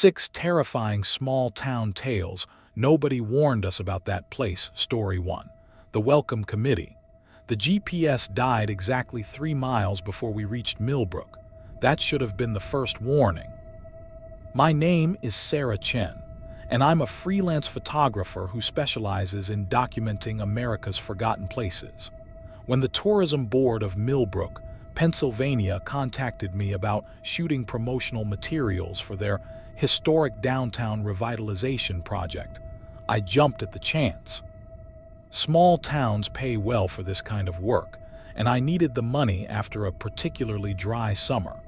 6 terrifying small-town tales. Nobody warned us about that place. Story 1. The Welcome Committee. The GPS died exactly 3 miles before we reached Millbrook. That should have been the first warning. My name is Sarah Chen, and I'm a freelance photographer who specializes in documenting America's forgotten places. When the Tourism Board of Millbrook, Pennsylvania contacted me about shooting promotional materials for their historic downtown revitalization project, I jumped at the chance. Small towns pay well for this kind of work, and I needed the money after a particularly dry summer.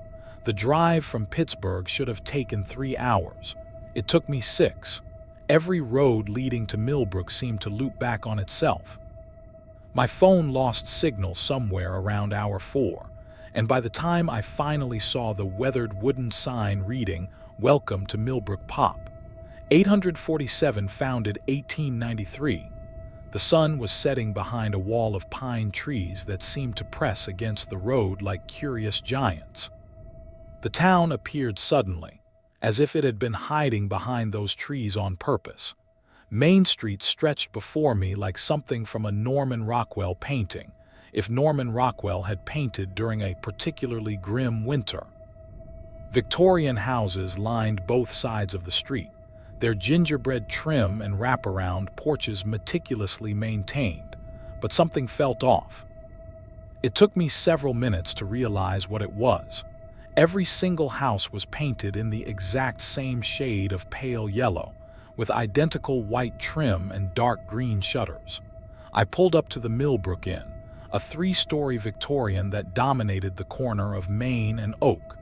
The drive from Pittsburgh should have taken 3 hours. It took me 6. Every road leading to Millbrook seemed to loop back on itself. My phone lost signal somewhere around hour 4, and by the time I finally saw the weathered wooden sign reading, "Welcome to Millbrook Pop. 847, founded 1893. The sun was setting behind a wall of pine trees that seemed to press against the road like curious giants. The town appeared suddenly, as if it had been hiding behind those trees on purpose. Main Street stretched before me like something from a Norman Rockwell painting, if Norman Rockwell had painted during a particularly grim winter. Victorian houses lined both sides of the street, their gingerbread trim and wraparound porches meticulously maintained, but something felt off. It took me several minutes to realize what it was. Every single house was painted in the exact same shade of pale yellow, with identical white trim and dark green shutters. I pulled up to the Millbrook Inn, a 3-story Victorian that dominated the corner of Main and Oak.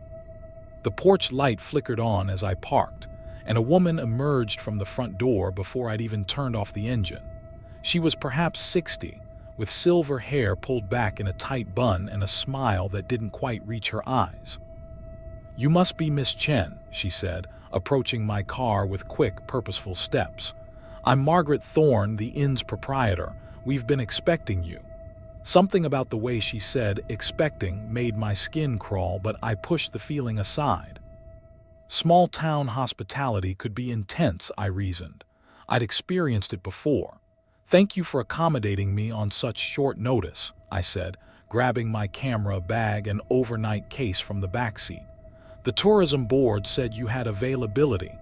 The porch light flickered on as I parked, and a woman emerged from the front door before I'd even turned off the engine. She was perhaps 60, with silver hair pulled back in a tight bun and a smile that didn't quite reach her eyes. "You must be Miss Chen," she said, approaching my car with quick, purposeful steps. "I'm Margaret Thorne, the inn's proprietor. We've been expecting you." Something about the way she said "expecting" made my skin crawl, but I pushed the feeling aside. Small-town hospitality could be intense, I reasoned. I'd experienced it before. "Thank you for accommodating me on such short notice," I said, grabbing my camera bag and overnight case from the backseat. "The tourism board said you had availability."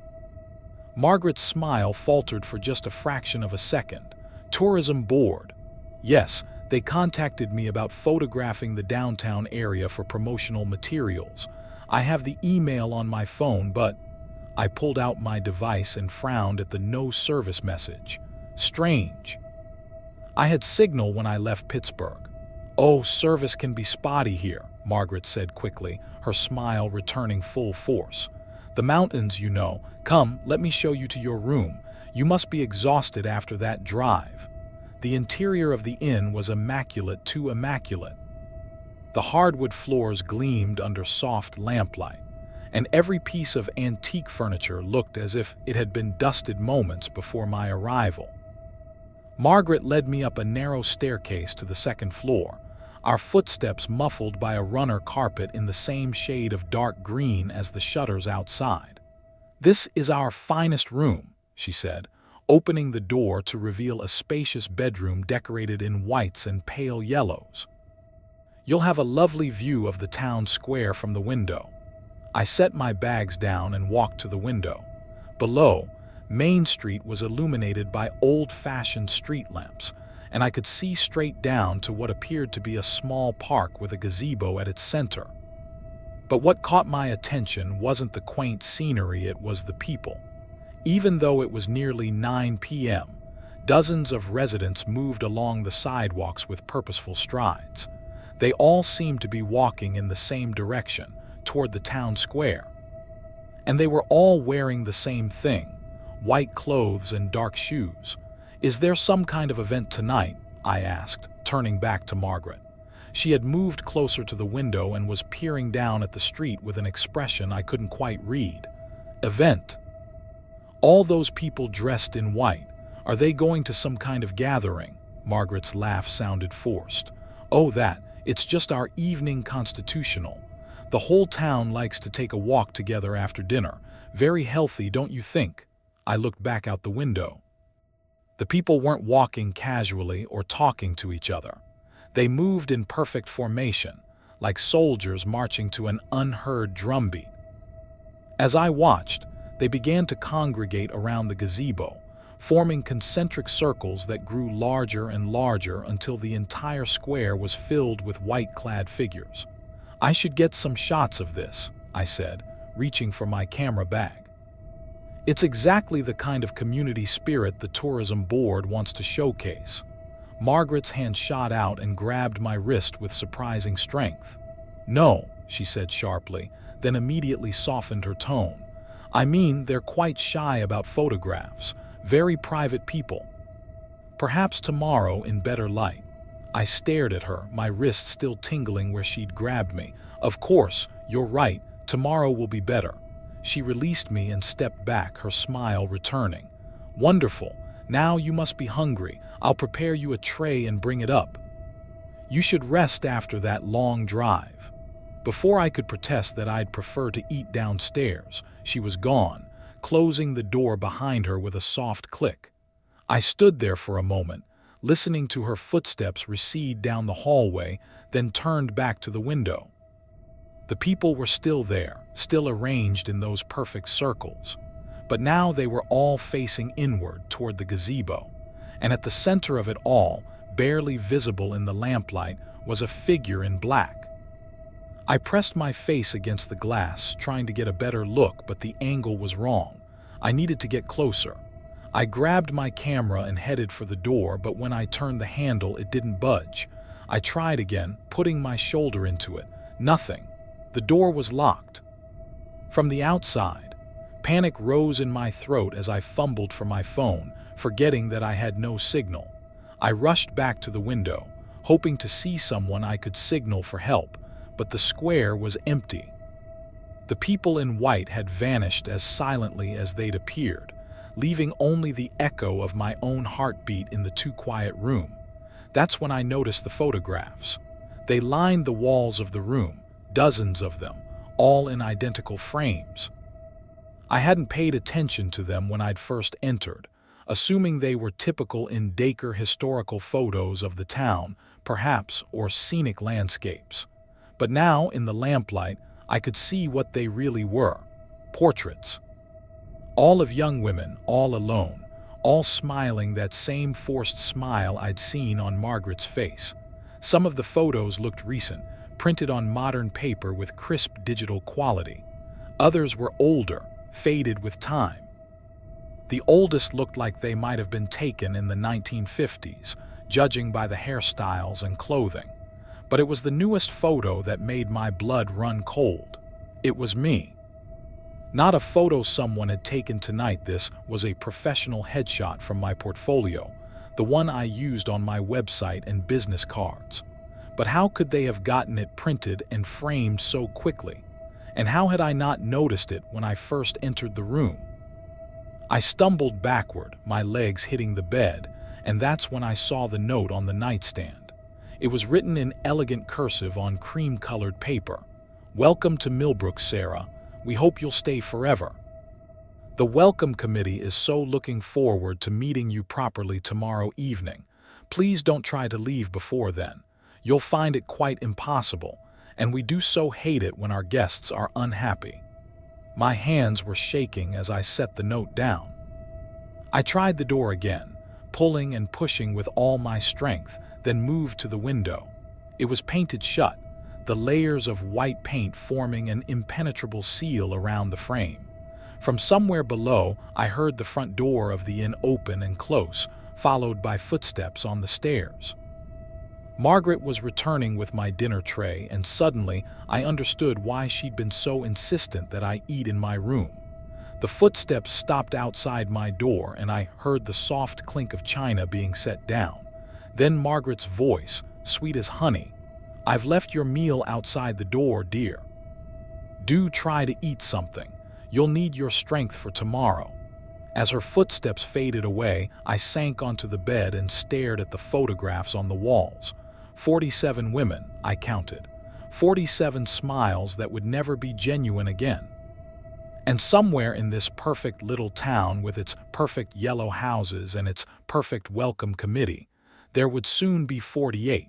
Margaret's smile faltered for just a fraction of a second. "Tourism board? Yes, they contacted me about photographing the downtown area for promotional materials. I have the email on my phone, but..." I pulled out my device and frowned at the no service message. Strange. I had signal when I left Pittsburgh. "Oh, service can be spotty here," Margaret said quickly, her smile returning full force. "The mountains, you know. Come, let me show you to your room. You must be exhausted after that drive." The interior of the inn was immaculate, too immaculate. The hardwood floors gleamed under soft lamplight, and every piece of antique furniture looked as if it had been dusted moments before my arrival. Margaret led me up a narrow staircase to the 2nd floor, our footsteps muffled by a runner carpet in the same shade of dark green as the shutters outside. "This is our finest room," she said, opening the door to reveal a spacious bedroom decorated in whites and pale yellows. "You'll have a lovely view of the town square from the window." I set my bags down and walked to the window. Below, Main Street was illuminated by old-fashioned street lamps, and I could see straight down to what appeared to be a small park with a gazebo at its center. But what caught my attention wasn't the quaint scenery, it was the people. Even though it was nearly 9 p.m., dozens of residents moved along the sidewalks with purposeful strides. They all seemed to be walking in the same direction, toward the town square. And they were all wearing the same thing, white clothes and dark shoes. "Is there some kind of event tonight?" I asked, turning back to Margaret. She had moved closer to the window and was peering down at the street with an expression I couldn't quite read. "Event? All those people dressed in white, are they going to some kind of gathering?" Margaret's laugh sounded forced. "Oh, that. It's just our evening constitutional. The whole town likes to take a walk together after dinner. Very healthy, don't you think? I looked back out the window. The people weren't walking casually or talking to each other. They moved in perfect formation, like soldiers marching to an unheard drumbeat. As I watched, they began to congregate around the gazebo, forming concentric circles that grew larger and larger until the entire square was filled with white-clad figures. I should get some shots of this, I said, reaching for my camera bag. It's exactly the kind of community spirit the tourism board wants to showcase. Margaret's hand shot out and grabbed my wrist with surprising strength. No, she said sharply, then immediately softened her tone. I mean, they're quite shy about photographs, very private people. Perhaps tomorrow in better light. I stared at her, my wrist still tingling where she'd grabbed me. Of course, you're right, tomorrow will be better. She released me and stepped back, her smile returning. Wonderful, now you must be hungry. I'll prepare you a tray and bring it up. You should rest after that long drive. Before I could protest that I'd prefer to eat downstairs, she was gone, closing the door behind her with a soft click. I stood there for a moment, listening to her footsteps recede down the hallway, then turned back to the window. The people were still there, still arranged in those perfect circles. But now they were all facing inward toward the gazebo, and at the center of it all, barely visible in the lamplight, was a figure in black. I pressed my face against the glass, trying to get a better look, but the angle was wrong. I needed to get closer. I grabbed my camera and headed for the door, but when I turned the handle, it didn't budge. I tried again, putting my shoulder into it. Nothing. The door was locked. From the outside, panic rose in my throat as I fumbled for my phone, forgetting that I had no signal. I rushed back to the window, hoping to see someone I could signal for help, but the square was empty. The people in white had vanished as silently as they'd appeared, leaving only the echo of my own heartbeat in the too quiet room. That's when I noticed the photographs. They lined the walls of the room, dozens of them, all in identical frames. I hadn't paid attention to them when I'd first entered, assuming they were typical ᴡᴇʟᴄ historical photos of the town, perhaps, or scenic landscapes. But now, in the lamplight, I could see what they really were: portraits. All of young women, all alone, all smiling that same forced smile I'd seen on Margaret's face. Some of the photos looked recent, printed on modern paper with crisp digital quality. Others were older, faded with time. The oldest looked like they might have been taken in the 1950s, judging by the hairstyles and clothing. But it was the newest photo that made my blood run cold. It was me. Not a photo someone had taken tonight. This was a professional headshot from my portfolio, the one I used on my website and business cards. But how could they have gotten it printed and framed so quickly? And how had I not noticed it when I first entered the room? I stumbled backward, my legs hitting the bed, and that's when I saw the note on the nightstand. It was written in elegant cursive on cream-colored paper. "Welcome to Millbrook, Sarah. We hope you'll stay forever. The welcome committee is so looking forward to meeting you properly tomorrow evening. Please don't try to leave before then. You'll find it quite impossible, and we do so hate it when our guests are unhappy." My hands were shaking as I set the note down. I tried the door again, pulling and pushing with all my strength, then moved to the window. It was painted shut, the layers of white paint forming an impenetrable seal around the frame. From somewhere below, I heard the front door of the inn open and close, followed by footsteps on the stairs. Margaret was returning with my dinner tray, and suddenly I understood why she'd been so insistent that I eat in my room. The footsteps stopped outside my door, and I heard the soft clink of china being set down. Then Margaret's voice, sweet as honey. "I've left your meal outside the door, dear. Do try to eat something. You'll need your strength for tomorrow." As her footsteps faded away, I sank onto the bed and stared at the photographs on the walls. 47 women, I counted. 47 smiles that would never be genuine again. And somewhere in this perfect little town with its perfect yellow houses and its perfect welcome committee, there would soon be 48.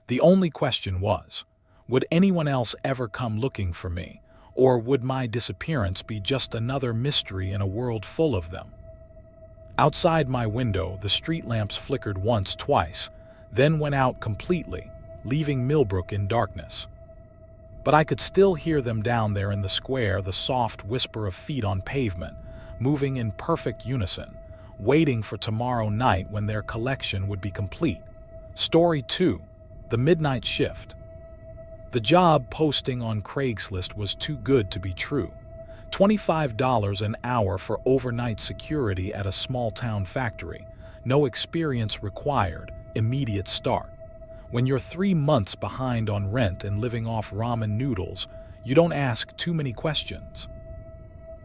The only question was, would anyone else ever come looking for me, or would my disappearance be just another mystery in a world full of them? Outside my window, the street lamps flickered once, twice, then went out completely, leaving Millbrook in darkness. But I could still hear them down there in the square, the soft whisper of feet on pavement, moving in perfect unison, waiting for tomorrow night when their collection would be complete. Story 2. The Midnight Shift. The job posting on Craigslist was too good to be true. $25 an hour for overnight security at a small-town factory. No experience required, immediate start. When you're 3 months behind on rent and living off ramen noodles, you don't ask too many questions.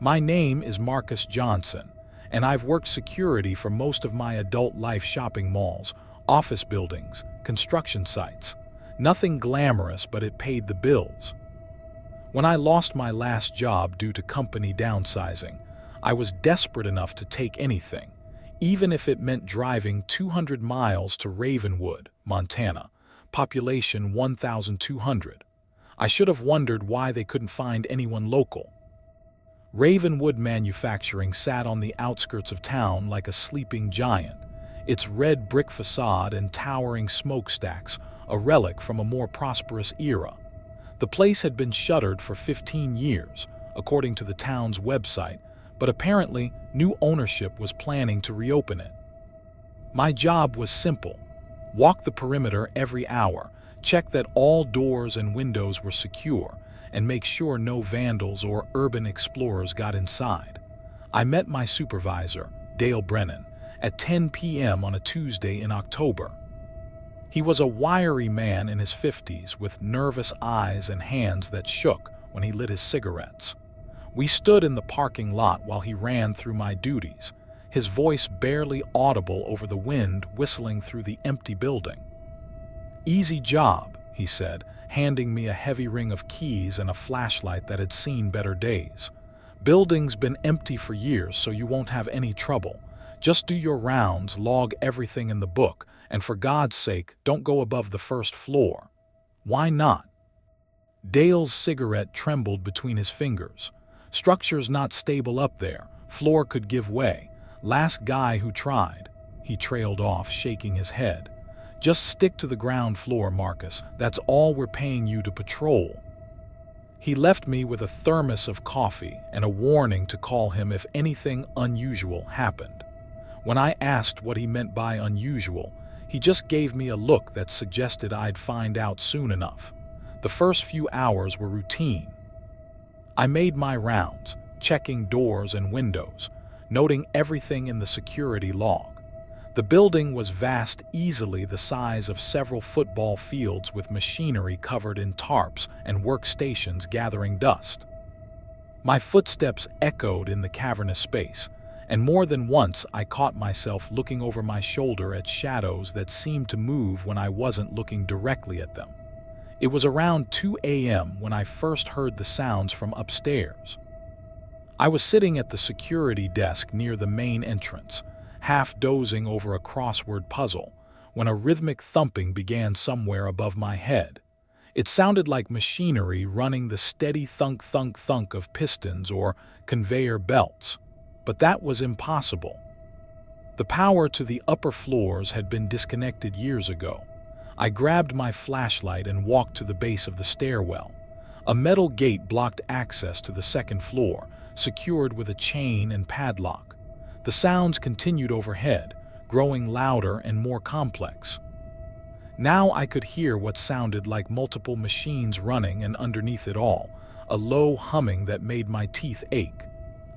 My name is Marcus Johnson, and I've worked security for most of my adult life: shopping malls, office buildings, construction sites. Nothing glamorous, but it paid the bills. When I lost my last job due to company downsizing, I was desperate enough to take anything, even if it meant driving 200 miles to Ravenwood, Montana, population 1,200. I should have wondered why they couldn't find anyone local. Ravenwood manufacturing sat on the outskirts of town like a sleeping giant, its red brick facade and towering smokestacks a relic from a more prosperous era. The place had been shuttered for 15 years, according to the town's website, but apparently new ownership was planning to reopen it. My job was simple: walk the perimeter every hour, check that all doors and windows were secure, and make sure no vandals or urban explorers got inside. I met my supervisor, Dale Brennan, at 10 p.m. on a Tuesday in October. He was a wiry man in his 50s with nervous eyes and hands that shook when he lit his cigarettes. We stood in the parking lot while he ran through my duties, his voice barely audible over the wind whistling through the empty building. "Easy job," he said, handing me a heavy ring of keys and a flashlight that had seen better days. "Building's been empty for years, so you won't have any trouble. Just do your rounds, log everything in the book, and for God's sake, don't go above the first floor." "Why not?" Dale's cigarette trembled between his fingers. "Structure's not stable up there. Floor could give way. Last guy who tried." He trailed off, shaking his head. "Just stick to the ground floor, Marcus. That's all we're paying you to patrol." He left me with a thermos of coffee and a warning to call him if anything unusual happened. When I asked what he meant by unusual, he just gave me a look that suggested I'd find out soon enough. The first few hours were routine. I made my rounds, checking doors and windows, noting everything in the security log. The building was vast, easily the size of several football fields, with machinery covered in tarps and workstations gathering dust. My footsteps echoed in the cavernous space, and more than once I caught myself looking over my shoulder at shadows that seemed to move when I wasn't looking directly at them. It was around 2 a.m. when I first heard the sounds from upstairs. I was sitting at the security desk near the main entrance, half dozing over a crossword puzzle, when a rhythmic thumping began somewhere above my head. It sounded like machinery running, the steady thunk-thunk-thunk of pistons or conveyor belts. But that was impossible. The power to the upper floors had been disconnected years ago. I grabbed my flashlight and walked to the base of the stairwell. A metal gate blocked access to the second floor, secured with a chain and padlock. The sounds continued overhead, growing louder and more complex. Now I could hear what sounded like multiple machines running, and underneath it all, a low humming that made my teeth ache.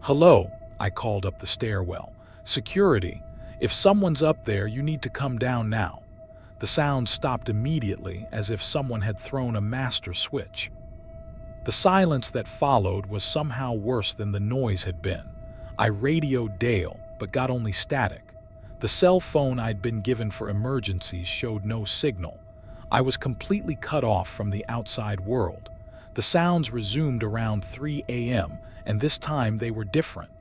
"Hello," I called up the stairwell. "Security, if someone's up there, you need to come down now." The sound stopped immediately, as if someone had thrown a master switch. The silence that followed was somehow worse than the noise had been. I radioed Dale, but got only static. The cell phone I'd been given for emergencies showed no signal. I was completely cut off from the outside world. The sounds resumed around 3 a.m., and this time they were different.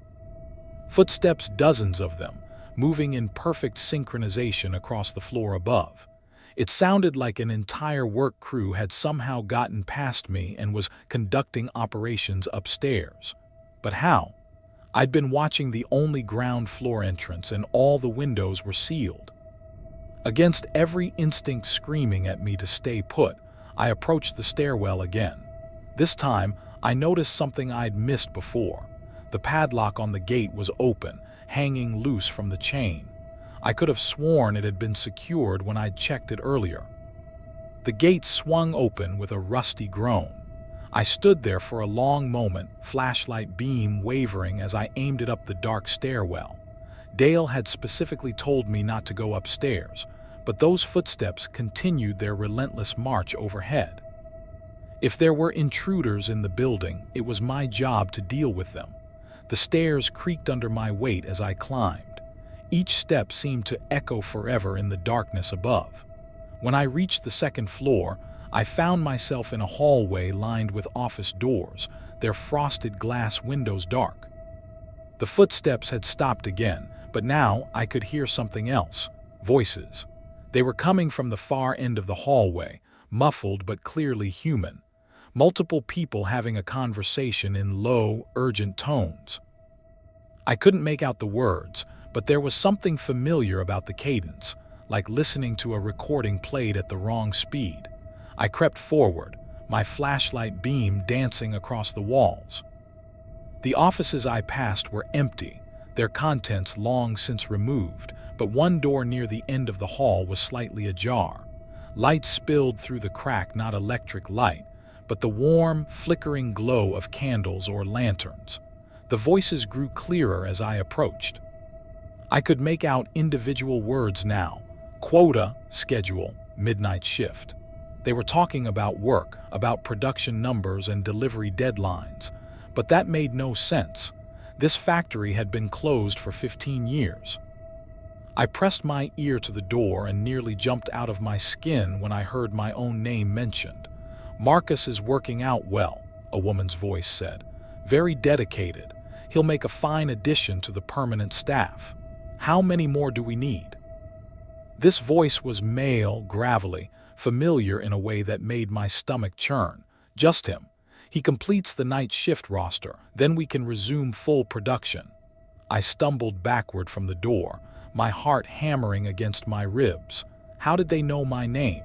Footsteps, dozens of them, moving in perfect synchronization across the floor above. It sounded like an entire work crew had somehow gotten past me and was conducting operations upstairs. But how? I'd been watching the only ground floor entrance, and all the windows were sealed. Against every instinct screaming at me to stay put, I approached the stairwell again. This time, I noticed something I'd missed before. The padlock on the gate was open, hanging loose from the chain. I could have sworn it had been secured when I'd checked it earlier. The gate swung open with a rusty groan. I stood there for a long moment, flashlight beam wavering as I aimed it up the dark stairwell. Dale had specifically told me not to go upstairs, but those footsteps continued their relentless march overhead. If there were intruders in the building, it was my job to deal with them. The stairs creaked under my weight as I climbed. Each step seemed to echo forever in the darkness above. When I reached the second floor, I found myself in a hallway lined with office doors, their frosted glass windows dark. The footsteps had stopped again, but now I could hear something else. Voices. They were coming from the far end of the hallway, muffled but clearly human. Multiple people having a conversation in low, urgent tones. I couldn't make out the words, but there was something familiar about the cadence, like listening to a recording played at the wrong speed. I crept forward, my flashlight beam dancing across the walls. The offices I passed were empty, their contents long since removed, but one door near the end of the hall was slightly ajar. Light spilled through the crack, not electric light, but the warm, flickering glow of candles or lanterns. The voices grew clearer as I approached. I could make out individual words now: quota, schedule, midnight shift. They were talking about work, about production numbers and delivery deadlines. But that made no sense. This factory had been closed for 15 years. I pressed my ear to the door and nearly jumped out of my skin when I heard my own name mentioned. "Marcus is working out well," a woman's voice said. "Very dedicated. He'll make a fine addition to the permanent staff. How many more do we need?" This voice was male, gravelly, familiar in a way that made my stomach churn. "Just him. He completes the night shift roster, then we can resume full production." I stumbled backward from the door, my heart hammering against my ribs. How did they know my name?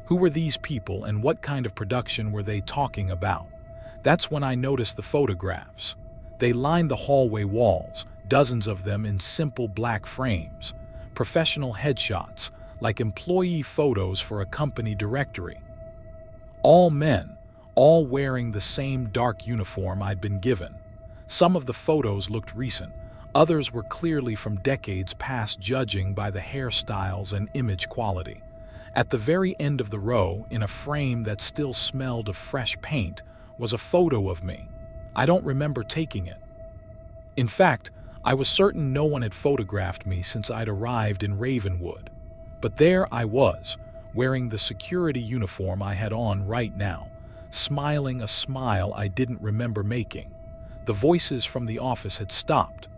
Who were these people, and what kind of production were they talking about? That's when I noticed the photographs. They lined the hallway walls, dozens of them in simple black frames. Professional headshots, like employee photos for a company directory. All men, all wearing the same dark uniform I'd been given. Some of the photos looked recent, others were clearly from decades past, judging by the hairstyles and image quality. At the very end of the row, in a frame that still smelled of fresh paint, was a photo of me. I don't remember taking it. In fact, I was certain no one had photographed me since I'd arrived in Ravenwood. But there I was, wearing the security uniform I had on right now, smiling a smile I didn't remember making. The voices from the office had stopped.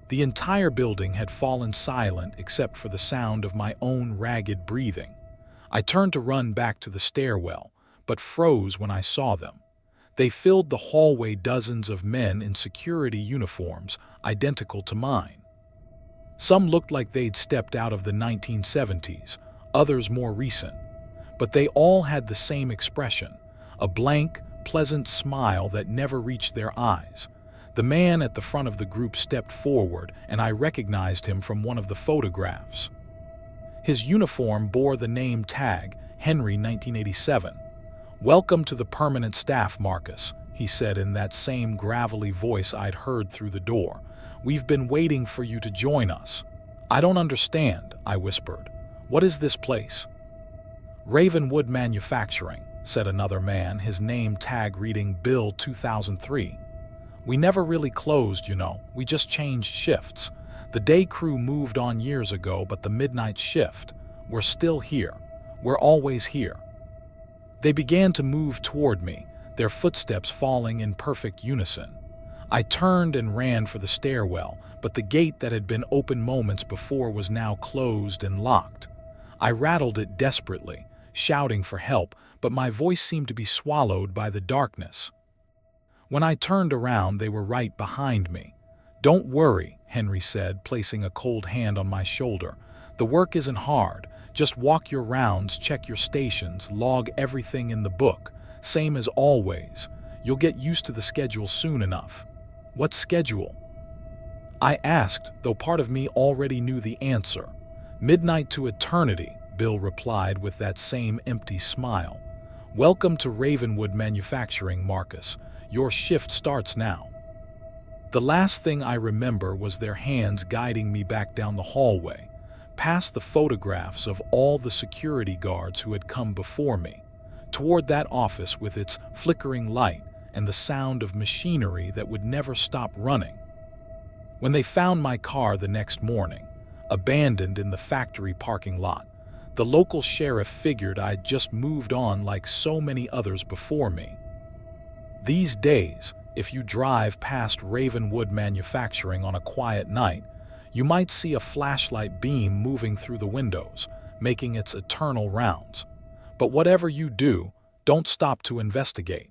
The entire building had fallen silent except for the sound of my own ragged breathing. I turned to run back to the stairwell, but froze when I saw them. They filled the hallway, dozens of men in security uniforms identical to mine. Some looked like they'd stepped out of the 1970s, others more recent. But they all had the same expression, a blank, pleasant smile that never reached their eyes. The man at the front of the group stepped forward, and I recognized him from one of the photographs. His uniform bore the name tag, Henry 1987. "Welcome to the permanent staff, Marcus," he said in that same gravelly voice I'd heard through the door. "We've been waiting for you to join us." "I don't understand," I whispered. "What is this place?" "Ravenwood Manufacturing," said another man, his name tag reading Bill 2003. "We never really closed, you know. We just changed shifts. The day crew moved on years ago, but the midnight shift, we're still here. We're always here." They began to move toward me, their footsteps falling in perfect unison. I turned and ran for the stairwell, but the gate that had been open moments before was now closed and locked. I rattled it desperately, shouting for help, but my voice seemed to be swallowed by the darkness. When I turned around, they were right behind me. "Don't worry," Henry said, placing a cold hand on my shoulder. "The work isn't hard. Just walk your rounds, check your stations, log everything in the book. Same as always. You'll get used to the schedule soon enough." "What schedule?" I asked, though part of me already knew the answer. "Midnight to eternity," Bill replied with that same empty smile. "Welcome to Ravenwood Manufacturing, Marcus. Your shift starts now." The last thing I remember was their hands guiding me back down the hallway, past the photographs of all the security guards who had come before me, toward that office with its flickering light and the sound of machinery that would never stop running. When they found my car the next morning, abandoned in the factory parking lot, the local sheriff figured I'd just moved on like so many others before me. These days, if you drive past Ravenwood Manufacturing on a quiet night, you might see a flashlight beam moving through the windows, making its eternal rounds. But whatever you do, don't stop to investigate.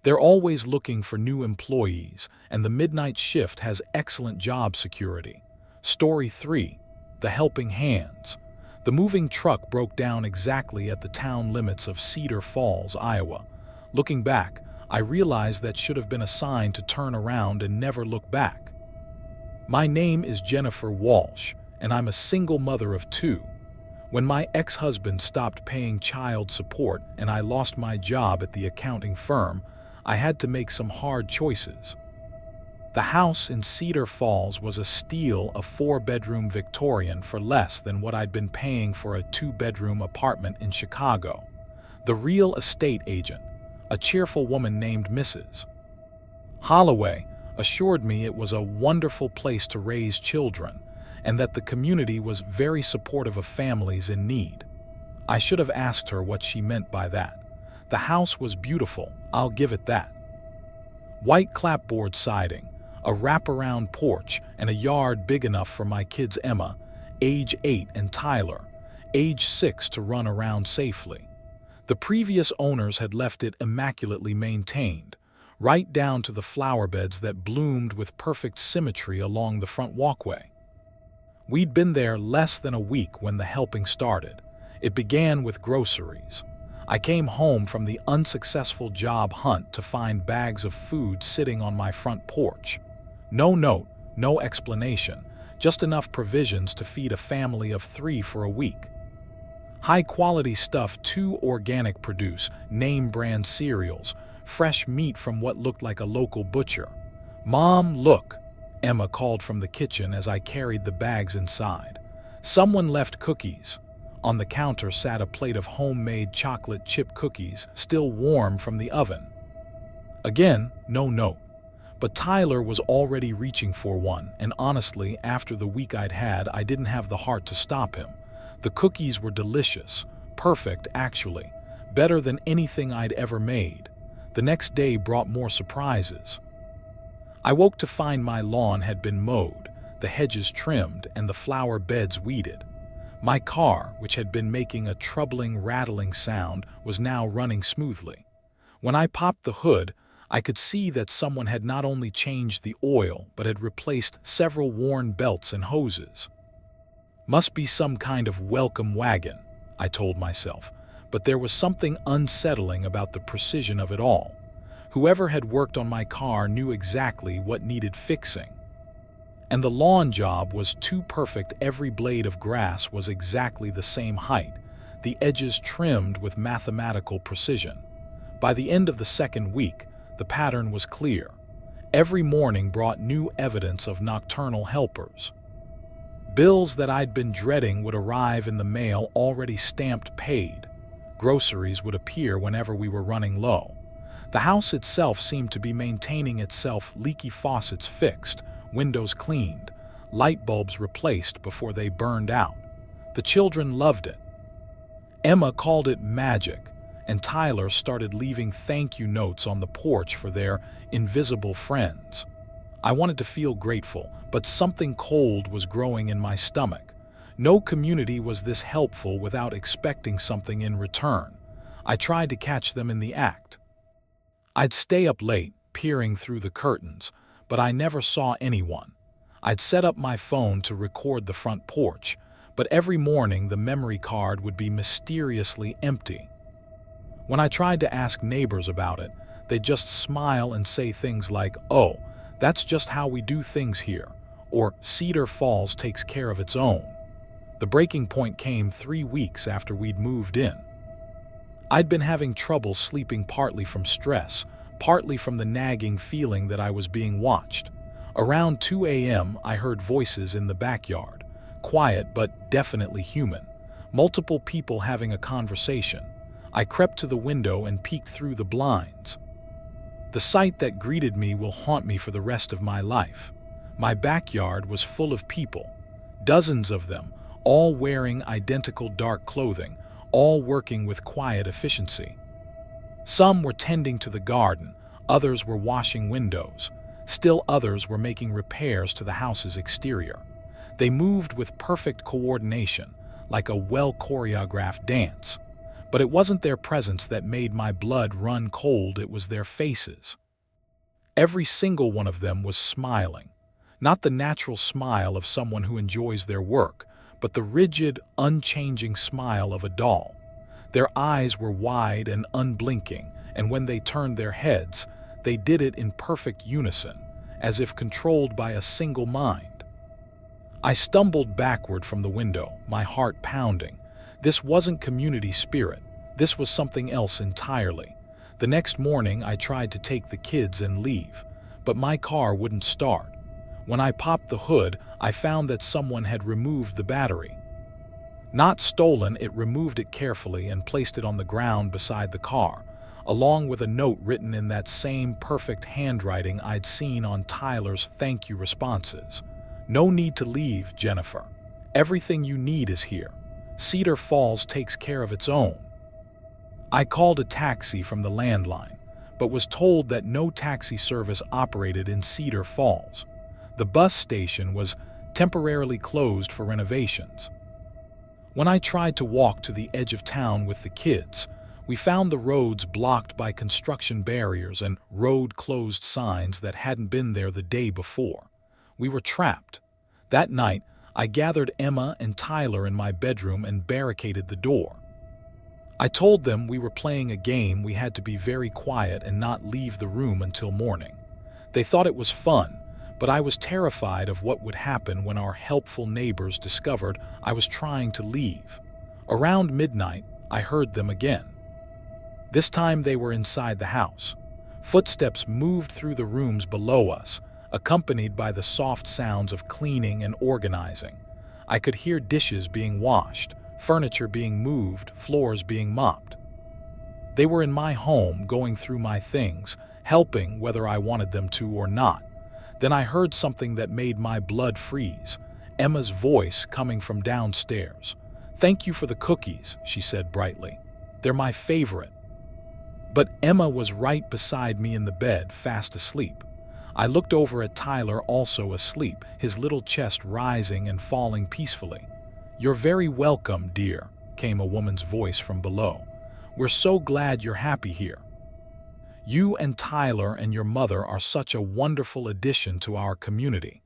They're always looking for new employees, and the midnight shift has excellent job security. Story 3. The Helping Hands. The moving truck broke down exactly at the town limits of Cedar Falls, Iowa. Looking back, I realized that should have been a sign to turn around and never look back. My name is Jennifer Walsh, and I'm a single mother of 2. When my ex-husband stopped paying child support and I lost my job at the accounting firm, I had to make some hard choices. The house in Cedar Falls was a steal, a 4-bedroom Victorian for less than what I'd been paying for a 2-bedroom apartment in Chicago. The real estate agent, a cheerful woman named Mrs. Holloway, assured me it was a wonderful place to raise children and that the community was very supportive of families in need. I should have asked her what she meant by that. The house was beautiful, I'll give it that. White clapboard siding, a wraparound porch, and a yard big enough for my kids Emma, age 8, and Tyler, age 6, to run around safely. The previous owners had left it immaculately maintained, right down to the flower beds that bloomed with perfect symmetry along the front walkway. We'd been there less than a week when the helping started. It began with groceries. I came home from the unsuccessful job hunt to find bags of food sitting on my front porch. No note, no explanation, just enough provisions to feed a family of 3 for a week. High-quality stuff, 2 organic produce, name-brand cereals, fresh meat from what looked like a local butcher. "Mom, look," Emma called from the kitchen as I carried the bags inside. Someone left cookies. On the counter sat a plate of homemade chocolate chip cookies, still warm from the oven. Again, no note. But Tyler was already reaching for one, and honestly, after the week I'd had, I didn't have the heart to stop him. The cookies were delicious, perfect actually, better than anything I'd ever made. The next day brought more surprises. I woke to find my lawn had been mowed, the hedges trimmed, and the flower beds weeded. My car, which had been making a troubling rattling sound, was now running smoothly. When I popped the hood, I could see that someone had not only changed the oil, but had replaced several worn belts and hoses. Must be some kind of welcome wagon, I told myself, but there was something unsettling about the precision of it all. Whoever had worked on my car knew exactly what needed fixing. And the lawn job was too perfect. Every blade of grass was exactly the same height, the edges trimmed with mathematical precision. By the end of the second week, the pattern was clear. Every morning brought new evidence of nocturnal helpers. Bills that I'd been dreading would arrive in the mail already stamped paid. Groceries would appear whenever we were running low. The house itself seemed to be maintaining itself, leaky faucets fixed, windows cleaned, light bulbs replaced before they burned out. The children loved it. Emma called it magic, and Tyler started leaving thank you notes on the porch for their invisible friends. I wanted to feel grateful, but something cold was growing in my stomach. No community was this helpful without expecting something in return. I tried to catch them in the act. I'd stay up late, peering through the curtains, but I never saw anyone. I'd set up my phone to record the front porch, but every morning the memory card would be mysteriously empty. When I tried to ask neighbors about it, they'd just smile and say things like, "Oh, that's just how we do things here," or "Cedar Falls takes care of its own." The breaking point came 3 weeks after we'd moved in. I'd been having trouble sleeping, partly from stress, partly from the nagging feeling that I was being watched. Around 2 a.m., I heard voices in the backyard, quiet but definitely human, multiple people having a conversation. I crept to the window and peeked through the blinds. The sight that greeted me will haunt me for the rest of my life. My backyard was full of people, dozens of them, all wearing identical dark clothing, all working with quiet efficiency. Some were tending to the garden, others were washing windows, still others were making repairs to the house's exterior. They moved with perfect coordination, like a well-choreographed dance. But it wasn't their presence that made my blood run cold, it was their faces. Every single one of them was smiling, not the natural smile of someone who enjoys their work, but the rigid, unchanging smile of a doll. Their eyes were wide and unblinking, and when they turned their heads, they did it in perfect unison, as if controlled by a single mind. I stumbled backward from the window, my heart pounding. This wasn't community spirit. This was something else entirely. The next morning, I tried to take the kids and leave, but my car wouldn't start. When I popped the hood, I found that someone had removed the battery. Not stolen, it removed it carefully and placed it on the ground beside the car, along with a note written in that same perfect handwriting I'd seen on Tyler's thank you responses. "No need to leave, Jennifer. Everything you need is here. Cedar Falls takes care of its own." I called a taxi from the landline, but was told that no taxi service operated in Cedar Falls. The bus station was temporarily closed for renovations. When I tried to walk to the edge of town with the kids, we found the roads blocked by construction barriers and road-closed signs that hadn't been there the day before. We were trapped. That night, I gathered Emma and Tyler in my bedroom and barricaded the door. I told them we were playing a game, we had to be very quiet and not leave the room until morning. They thought it was fun, but I was terrified of what would happen when our helpful neighbors discovered I was trying to leave. Around midnight, I heard them again. This time they were inside the house. Footsteps moved through the rooms below us, accompanied by the soft sounds of cleaning and organizing. I could hear dishes being washed, furniture being moved, floors being mopped. They were in my home, going through my things, helping whether I wanted them to or not. Then I heard something that made my blood freeze. Emma's voice coming from downstairs. "Thank you for the cookies," she said brightly. "They're my favorite." But Emma was right beside me in the bed, fast asleep. I looked over at Tyler, also asleep, his little chest rising and falling peacefully. "You're very welcome, dear," came a woman's voice from below. "We're so glad you're happy here. You and Tyler and your mother are such a wonderful addition to our community."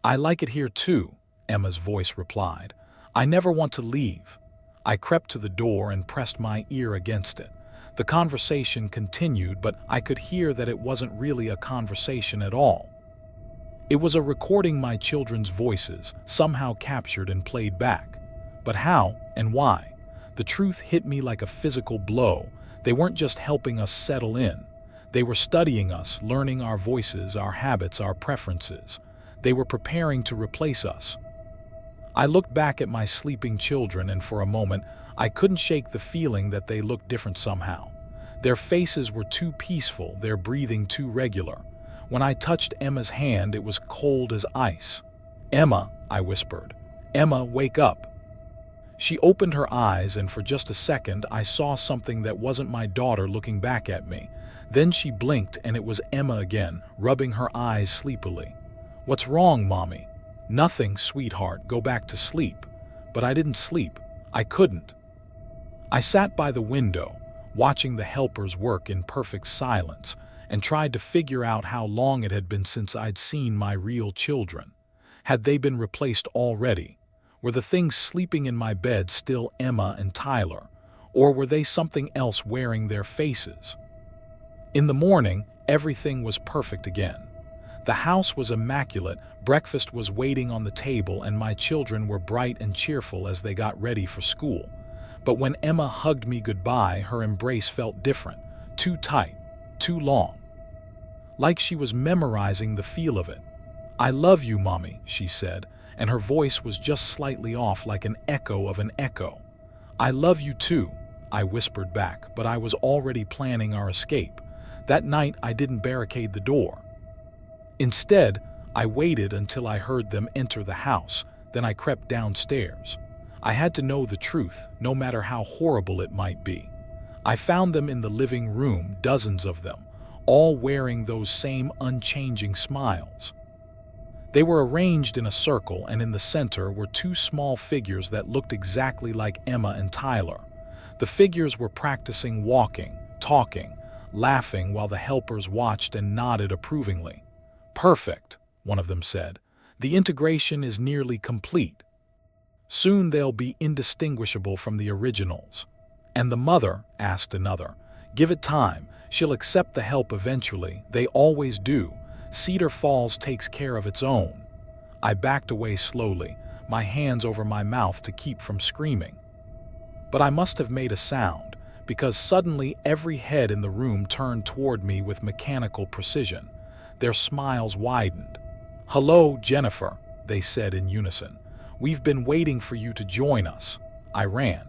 "I like it here too," Emma's voice replied. "I never want to leave." I crept to the door and pressed my ear against it. The conversation continued, but I could hear that it wasn't really a conversation at all. It was a recording, my children's voices, somehow captured and played back. But how and why? The truth hit me like a physical blow. They weren't just helping us settle in. They were studying us, learning our voices, our habits, our preferences. They were preparing to replace us. I looked back at my sleeping children, and for a moment, I couldn't shake the feeling that they looked different somehow. Their faces were too peaceful, their breathing too regular. When I touched Emma's hand, it was cold as ice. "Emma," I whispered. "Emma, wake up." She opened her eyes, and for just a second I saw something that wasn't my daughter looking back at me. Then she blinked and it was Emma again, rubbing her eyes sleepily. "What's wrong, Mommy?" "Nothing, sweetheart, go back to sleep." But I didn't sleep. I couldn't. I sat by the window, watching the helpers work in perfect silence, and tried to figure out how long it had been since I'd seen my real children. Had they been replaced already? Were the things sleeping in my bed still Emma and Tyler, or were they something else wearing their faces? In the morning, everything was perfect again. The house was immaculate, breakfast was waiting on the table, and my children were bright and cheerful as they got ready for school. But when Emma hugged me goodbye, her embrace felt different, too tight, too long. Like she was memorizing the feel of it. "I love you, Mommy," she said, and her voice was just slightly off, like an echo of an echo. "I love you too," I whispered back, but I was already planning our escape. That night I didn't barricade the door. Instead, I waited until I heard them enter the house, then I crept downstairs. I had to know the truth, no matter how horrible it might be. I found them in the living room, dozens of them, all wearing those same unchanging smiles. They were arranged in a circle, and in the center were two small figures that looked exactly like Emma and Tyler. The figures were practicing walking, talking, laughing while the helpers watched and nodded approvingly. "Perfect," one of them said. "The integration is nearly complete. Soon they'll be indistinguishable from the originals." "And the mother?" asked another. "Give it time. She'll accept the help eventually. They always do. Cedar Falls takes care of its own." I backed away slowly, my hands over my mouth to keep from screaming. But I must have made a sound, because suddenly every head in the room turned toward me with mechanical precision. Their smiles widened. "Hello, Jennifer," they said in unison. "We've been waiting for you to join us." I ran.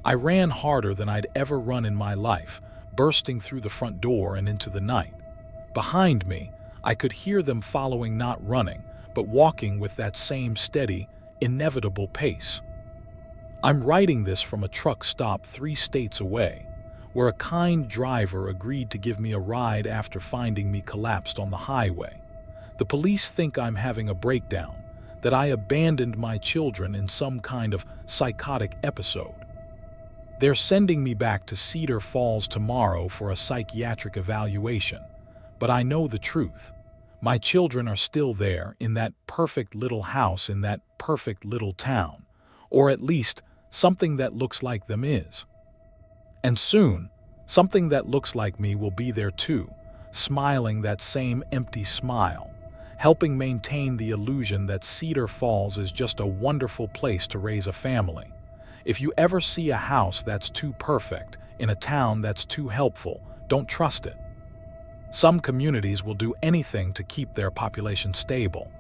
I ran harder than I'd ever run in my life, bursting through the front door and into the night. Behind me, I could hear them following, not running, but walking with that same steady, inevitable pace. I'm writing this from a truck stop 3 states away, where a kind driver agreed to give me a ride after finding me collapsed on the highway. The police think I'm having a breakdown, that I abandoned my children in some kind of psychotic episode. They're sending me back to Cedar Falls tomorrow for a psychiatric evaluation, but I know the truth. My children are still there, in that perfect little house in that perfect little town, or at least something that looks like them is. And soon, something that looks like me will be there too, smiling that same empty smile, helping maintain the illusion that Cedar Falls is just a wonderful place to raise a family. If you ever see a house that's too perfect, in a town that's too helpful, don't trust it. Some communities will do anything to keep their population stable,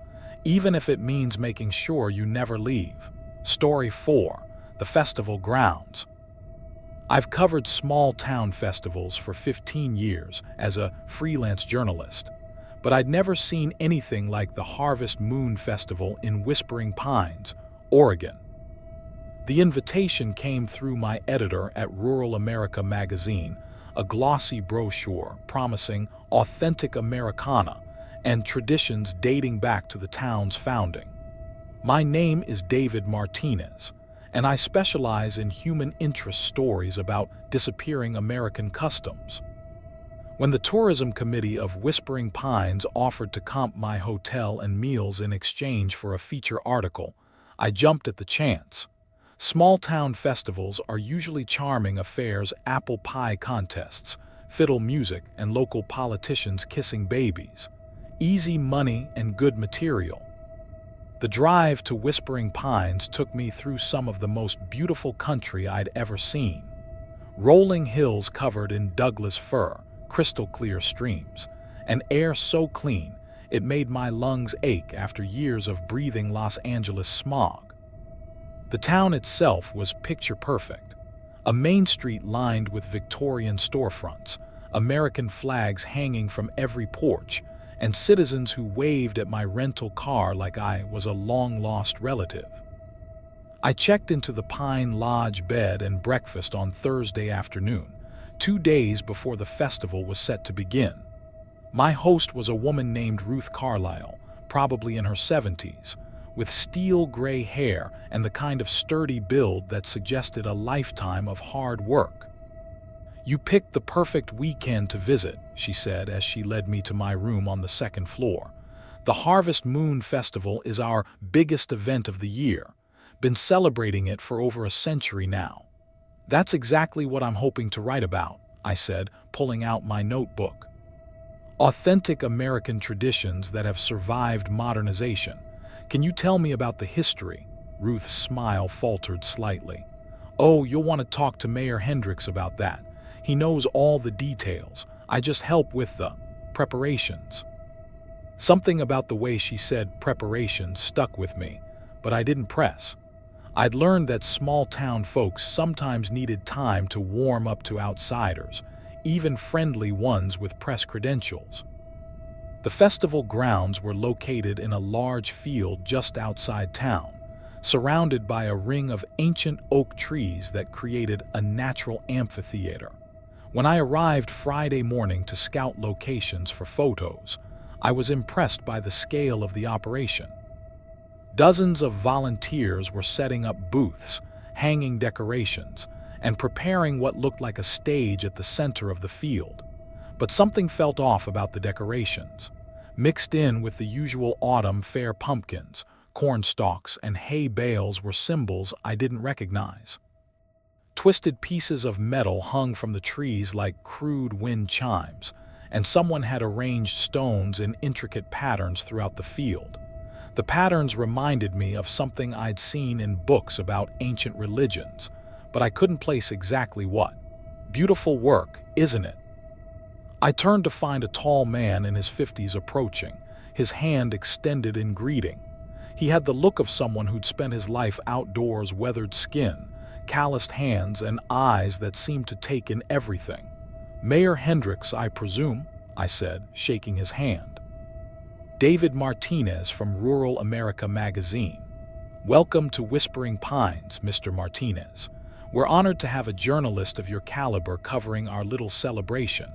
even if it means making sure you never leave. Story 4. The Festival Grounds. I've covered small town festivals for 15 years as a freelance journalist, but I'd never seen anything like the Harvest Moon Festival in Whispering Pines, Oregon. The invitation came through my editor at Rural America magazine, a glossy brochure promising authentic Americana and traditions dating back to the town's founding. My name is David Martinez, and I specialize in human interest stories about disappearing American customs. When the tourism committee of Whispering Pines offered to comp my hotel and meals in exchange for a feature article, I jumped at the chance. Small-town festivals are usually charming affairs: apple pie contests, fiddle music, and local politicians kissing babies. Easy money and good material. The drive to Whispering Pines took me through some of the most beautiful country I'd ever seen. Rolling hills covered in Douglas fir, crystal-clear streams, and air so clean it made my lungs ache after years of breathing Los Angeles smog. The town itself was picture-perfect. A main street lined with Victorian storefronts, American flags hanging from every porch, and citizens who waved at my rental car like I was a long-lost relative. I checked into the Pine Lodge bed and breakfast on Thursday afternoon, 2 days before the festival was set to begin. My host was a woman named Ruth Carlisle, probably in her 70s, with steel gray hair and the kind of sturdy build that suggested a lifetime of hard work. "You picked the perfect weekend to visit," she said as she led me to my room on the second floor. "The Harvest Moon Festival is our biggest event of the year. Been celebrating it for over a century now." "That's exactly what I'm hoping to write about," I said, pulling out my notebook. "Authentic American traditions that have survived modernization. Can you tell me about the history?" Ruth's smile faltered slightly. "Oh, you'll want to talk to Mayor Hendricks about that. He knows all the details. I just help with the preparations." Something about the way she said preparations stuck with me, but I didn't press. I'd learned that small-town folks sometimes needed time to warm up to outsiders, even friendly ones with press credentials. The festival grounds were located in a large field just outside town, surrounded by a ring of ancient oak trees that created a natural amphitheater. When I arrived Friday morning to scout locations for photos, I was impressed by the scale of the operation. Dozens of volunteers were setting up booths, hanging decorations, and preparing what looked like a stage at the center of the field. But something felt off about the decorations. Mixed in with the usual autumn fair pumpkins, corn stalks, and hay bales were symbols I didn't recognize. Twisted pieces of metal hung from the trees like crude wind chimes, and someone had arranged stones in intricate patterns throughout the field. The patterns reminded me of something I'd seen in books about ancient religions, but I couldn't place exactly what. "Beautiful work, isn't it?" I turned to find a tall man in his 50s approaching, his hand extended in greeting. He had the look of someone who'd spent his life outdoors, weathered skin, calloused hands, and eyes that seemed to take in everything. "Mayor Hendricks, I presume?" I said, shaking his hand. "David Martinez from Rural America magazine. Welcome to Whispering Pines, Mr. Martinez. We're honored to have a journalist of your caliber covering our little celebration."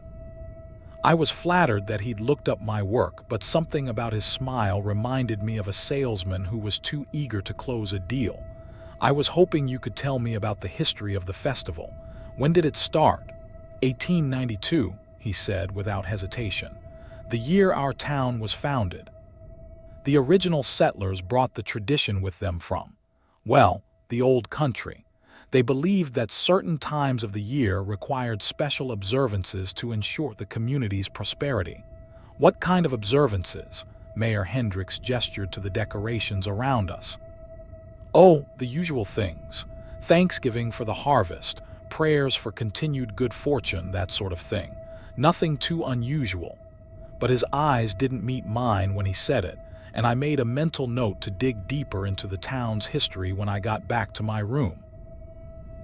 I was flattered that he'd looked up my work, but something about his smile reminded me of a salesman who was too eager to close a deal. "I was hoping you could tell me about the history of the festival. When did it start?" 1892, he said without hesitation. "The year our town was founded. The original settlers brought the tradition with them from, well, the old country. They believed that certain times of the year required special observances to ensure the community's prosperity." "What kind of observances?" Mayor Hendricks gestured to the decorations around us. "Oh, the usual things. Thanksgiving for the harvest, prayers for continued good fortune, that sort of thing. Nothing too unusual." But his eyes didn't meet mine when he said it, and I made a mental note to dig deeper into the town's history when I got back to my room.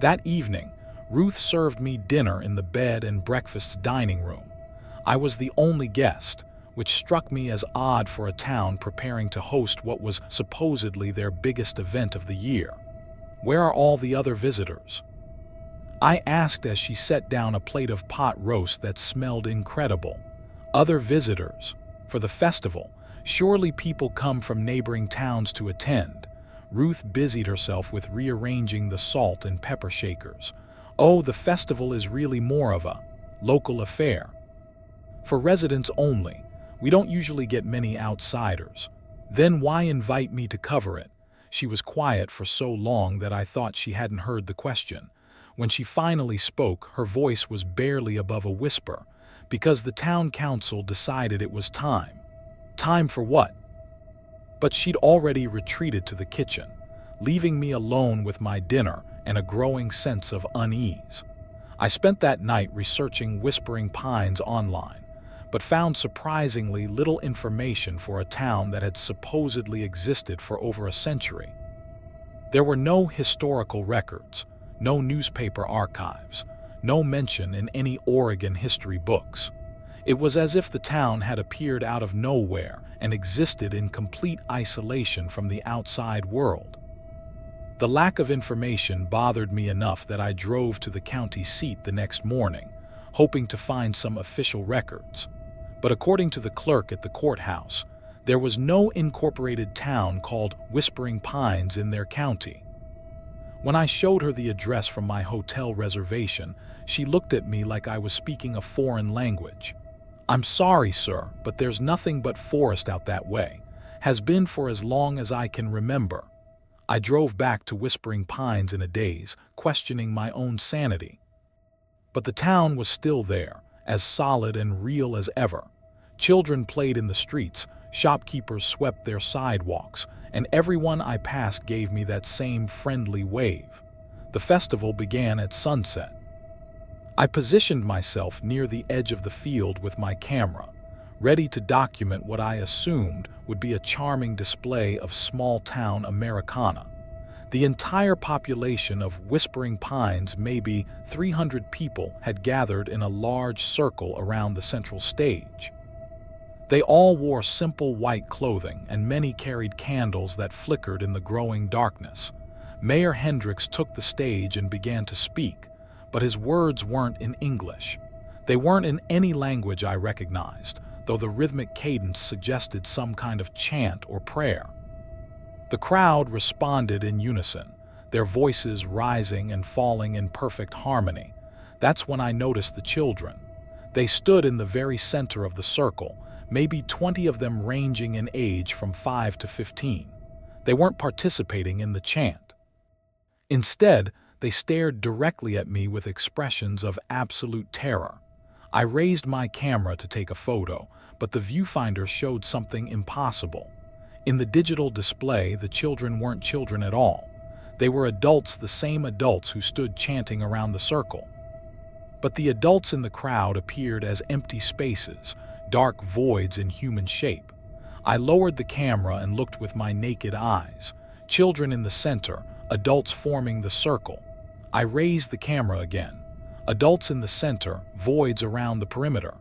That evening, Ruth served me dinner in the bed and breakfast dining room. I was the only guest, which struck me as odd for a town preparing to host what was supposedly their biggest event of the year. "Where are all the other visitors?" I asked as she set down a plate of pot roast that smelled incredible. "Other visitors? For the festival? Surely people come from neighboring towns to attend." Ruth busied herself with rearranging the salt and pepper shakers. "Oh, the festival is really more of a local affair. For residents only. We don't usually get many outsiders." "Then why invite me to cover it?" She was quiet for so long that I thought she hadn't heard the question. When she finally spoke, her voice was barely above a whisper. "Because the town council decided it was time." "Time for what?" But she'd already retreated to the kitchen, leaving me alone with my dinner and a growing sense of unease. I spent that night researching Whispering Pines online, but found surprisingly little information for a town that had supposedly existed for over a century. There were no historical records, no newspaper archives, no mention in any Oregon history books. It was as if the town had appeared out of nowhere and existed in complete isolation from the outside world. The lack of information bothered me enough that I drove to the county seat the next morning, hoping to find some official records. But according to the clerk at the courthouse, there was no incorporated town called Whispering Pines in their county. When I showed her the address from my hotel reservation, she looked at me like I was speaking a foreign language. "I'm sorry, sir, but there's nothing but forest out that way. Has been for as long as I can remember." I drove back to Whispering Pines in a daze, questioning my own sanity. But the town was still there, as solid and real as ever. Children played in the streets, shopkeepers swept their sidewalks, and everyone I passed gave me that same friendly wave. The festival began at sunset. I positioned myself near the edge of the field with my camera, ready to document what I assumed would be a charming display of small-town Americana. The entire population of Whispering Pines, maybe 300 people, had gathered in a large circle around the central stage. They all wore simple white clothing, and many carried candles that flickered in the growing darkness. Mayor Hendricks took the stage and began to speak, but his words weren't in English. They weren't in any language I recognized, though the rhythmic cadence suggested some kind of chant or prayer. The crowd responded in unison, their voices rising and falling in perfect harmony. That's when I noticed the children. They stood in the very center of the circle, maybe 20 of them ranging in age from 5 to 15. They weren't participating in the chant. Instead, they stared directly at me with expressions of absolute terror. I raised my camera to take a photo, but the viewfinder showed something impossible. In the digital display, the children weren't children at all. They were adults, the same adults who stood chanting around the circle. But the adults in the crowd appeared as empty spaces, dark voids in human shape. I lowered the camera and looked with my naked eyes. Children in the center, adults forming the circle. I raised the camera again. Adults in the center, voids around the perimeter.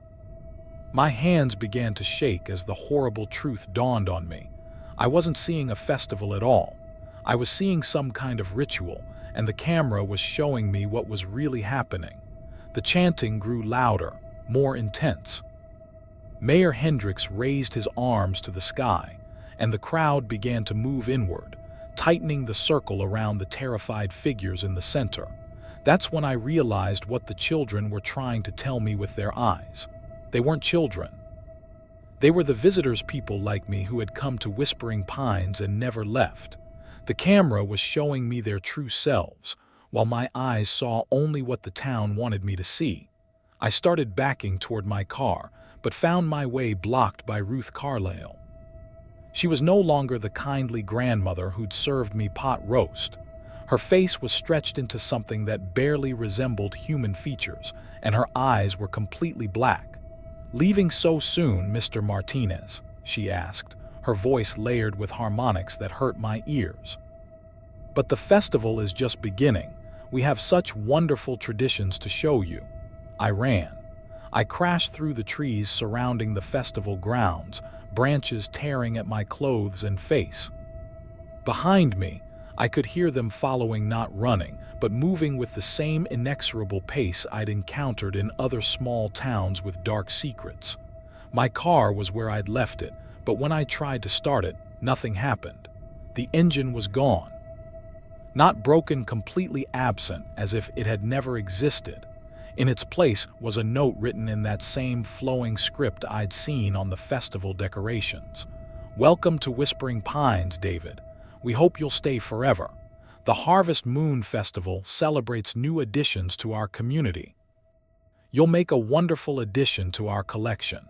My hands began to shake as the horrible truth dawned on me. I wasn't seeing a festival at all. I was seeing some kind of ritual, and the camera was showing me what was really happening. The chanting grew louder, more intense. Mayor Hendricks raised his arms to the sky, and the crowd began to move inward, tightening the circle around the terrified figures in the center. That's when I realized what the children were trying to tell me with their eyes. They weren't children. They were the visitors, people like me who had come to Whispering Pines and never left. The camera was showing me their true selves, while my eyes saw only what the town wanted me to see. I started backing toward my car, but found my way blocked by Ruth Carlyle. She was no longer the kindly grandmother who'd served me pot roast. Her face was stretched into something that barely resembled human features, and her eyes were completely black. "Leaving so soon, Mr. Martinez?" she asked, her voice layered with harmonics that hurt my ears. "But the festival is just beginning. We have such wonderful traditions to show you." I ran. I crashed through the trees surrounding the festival grounds, branches tearing at my clothes and face. Behind me, I could hear them following, not running, but moving with the same inexorable pace I'd encountered in other small towns with dark secrets. My car was where I'd left it, but when I tried to start it, nothing happened. The engine was gone. Not broken, completely absent, as if it had never existed. In its place was a note written in that same flowing script I'd seen on the festival decorations. "Welcome to Whispering Pines, David. We hope you'll stay forever. The Harvest Moon Festival celebrates new additions to our community. You'll make a wonderful addition to our collection."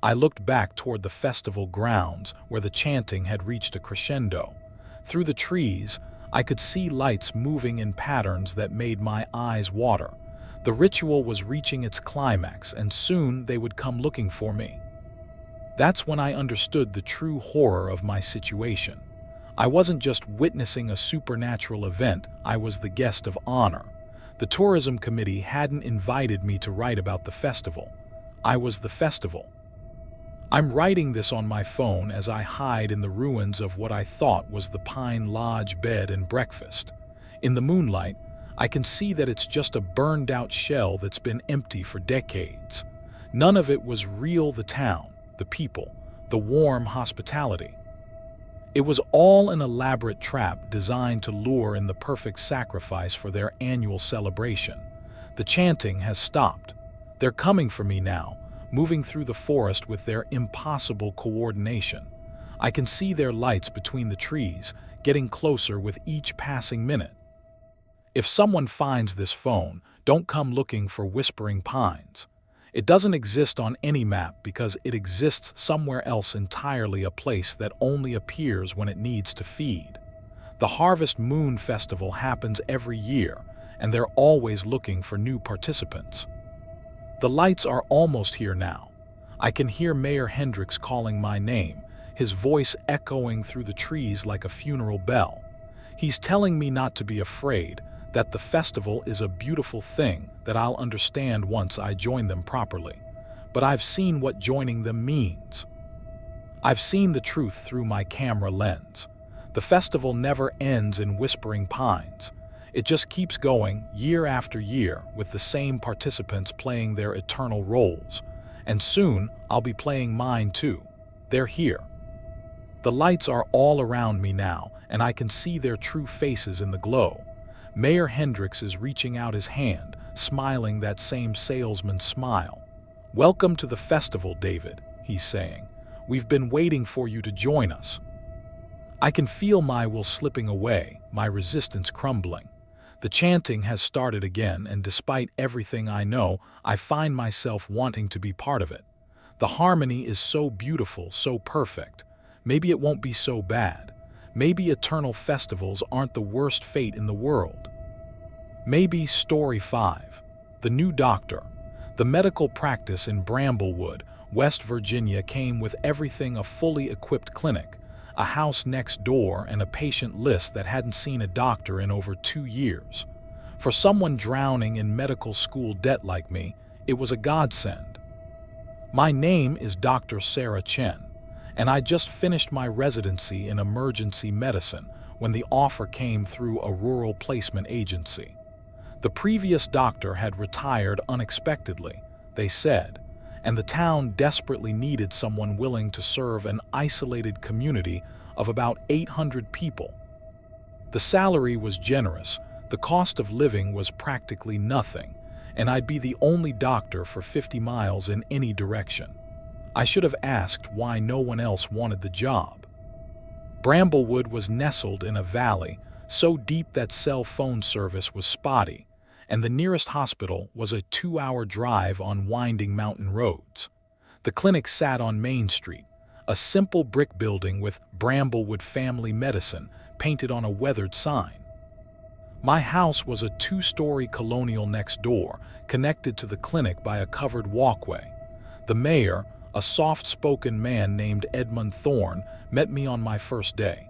I looked back toward the festival grounds where the chanting had reached a crescendo. Through the trees, I could see lights moving in patterns that made my eyes water. The ritual was reaching its climax, and soon they would come looking for me. That's when I understood the true horror of my situation. I wasn't just witnessing a supernatural event, I was the guest of honor. The tourism committee hadn't invited me to write about the festival. I was the festival. I'm writing this on my phone as I hide in the ruins of what I thought was the Pine Lodge bed and breakfast. In the moonlight, I can see that it's just a burned-out shell that's been empty for decades. None of it was real: the town, the people, the warm hospitality. It was all an elaborate trap designed to lure in the perfect sacrifice for their annual celebration. The chanting has stopped. They're coming for me now, moving through the forest with their impossible coordination. I can see their lights between the trees, getting closer with each passing minute. If someone finds this phone, don't come looking for Whispering Pines. It doesn't exist on any map because it exists somewhere else entirely, a place that only appears when it needs to feed. The Harvest Moon Festival happens every year, and they're always looking for new participants. The lights are almost here now. I can hear Mayor Hendricks calling my name, his voice echoing through the trees like a funeral bell. He's telling me not to be afraid, that the festival is a beautiful thing that I'll understand once I join them properly. But I've seen what joining them means. I've seen the truth through my camera lens. The festival never ends in Whispering Pines. It just keeps going year after year with the same participants playing their eternal roles. And soon I'll be playing mine too. They're here. The lights are all around me now, and I can see their true faces in the glow. Mayor Hendricks is reaching out his hand, smiling that same salesman smile. "Welcome to the festival, David," he's saying. "We've been waiting for you to join us." I can feel my will slipping away, my resistance crumbling. The chanting has started again, and despite everything I know, I find myself wanting to be part of it. The harmony is so beautiful, so perfect. Maybe it won't be so bad. Maybe eternal festivals aren't the worst fate in the world. Maybe Story 5. The new doctor. The medical practice in Bramblewood, West Virginia came with everything: a fully equipped clinic, a house next door, and a patient list that hadn't seen a doctor in over 2 years. For someone drowning in medical school debt like me, it was a godsend. My name is Dr. Sarah Chen, and I just finished my residency in emergency medicine when the offer came through a rural placement agency. The previous doctor had retired unexpectedly, they said, and the town desperately needed someone willing to serve an isolated community of about 800 people. The salary was generous, the cost of living was practically nothing, and I'd be the only doctor for 50 miles in any direction. I should have asked why no one else wanted the job. Bramblewood was nestled in a valley so deep that cell phone service was spotty, and the nearest hospital was a 2-hour drive on winding mountain roads. The clinic sat on Main Street, a simple brick building with Bramblewood Family Medicine painted on a weathered sign. My house was a 2-story colonial next door, connected to the clinic by a covered walkway. The mayor, a soft-spoken man named Edmund Thorne, met me on my first day.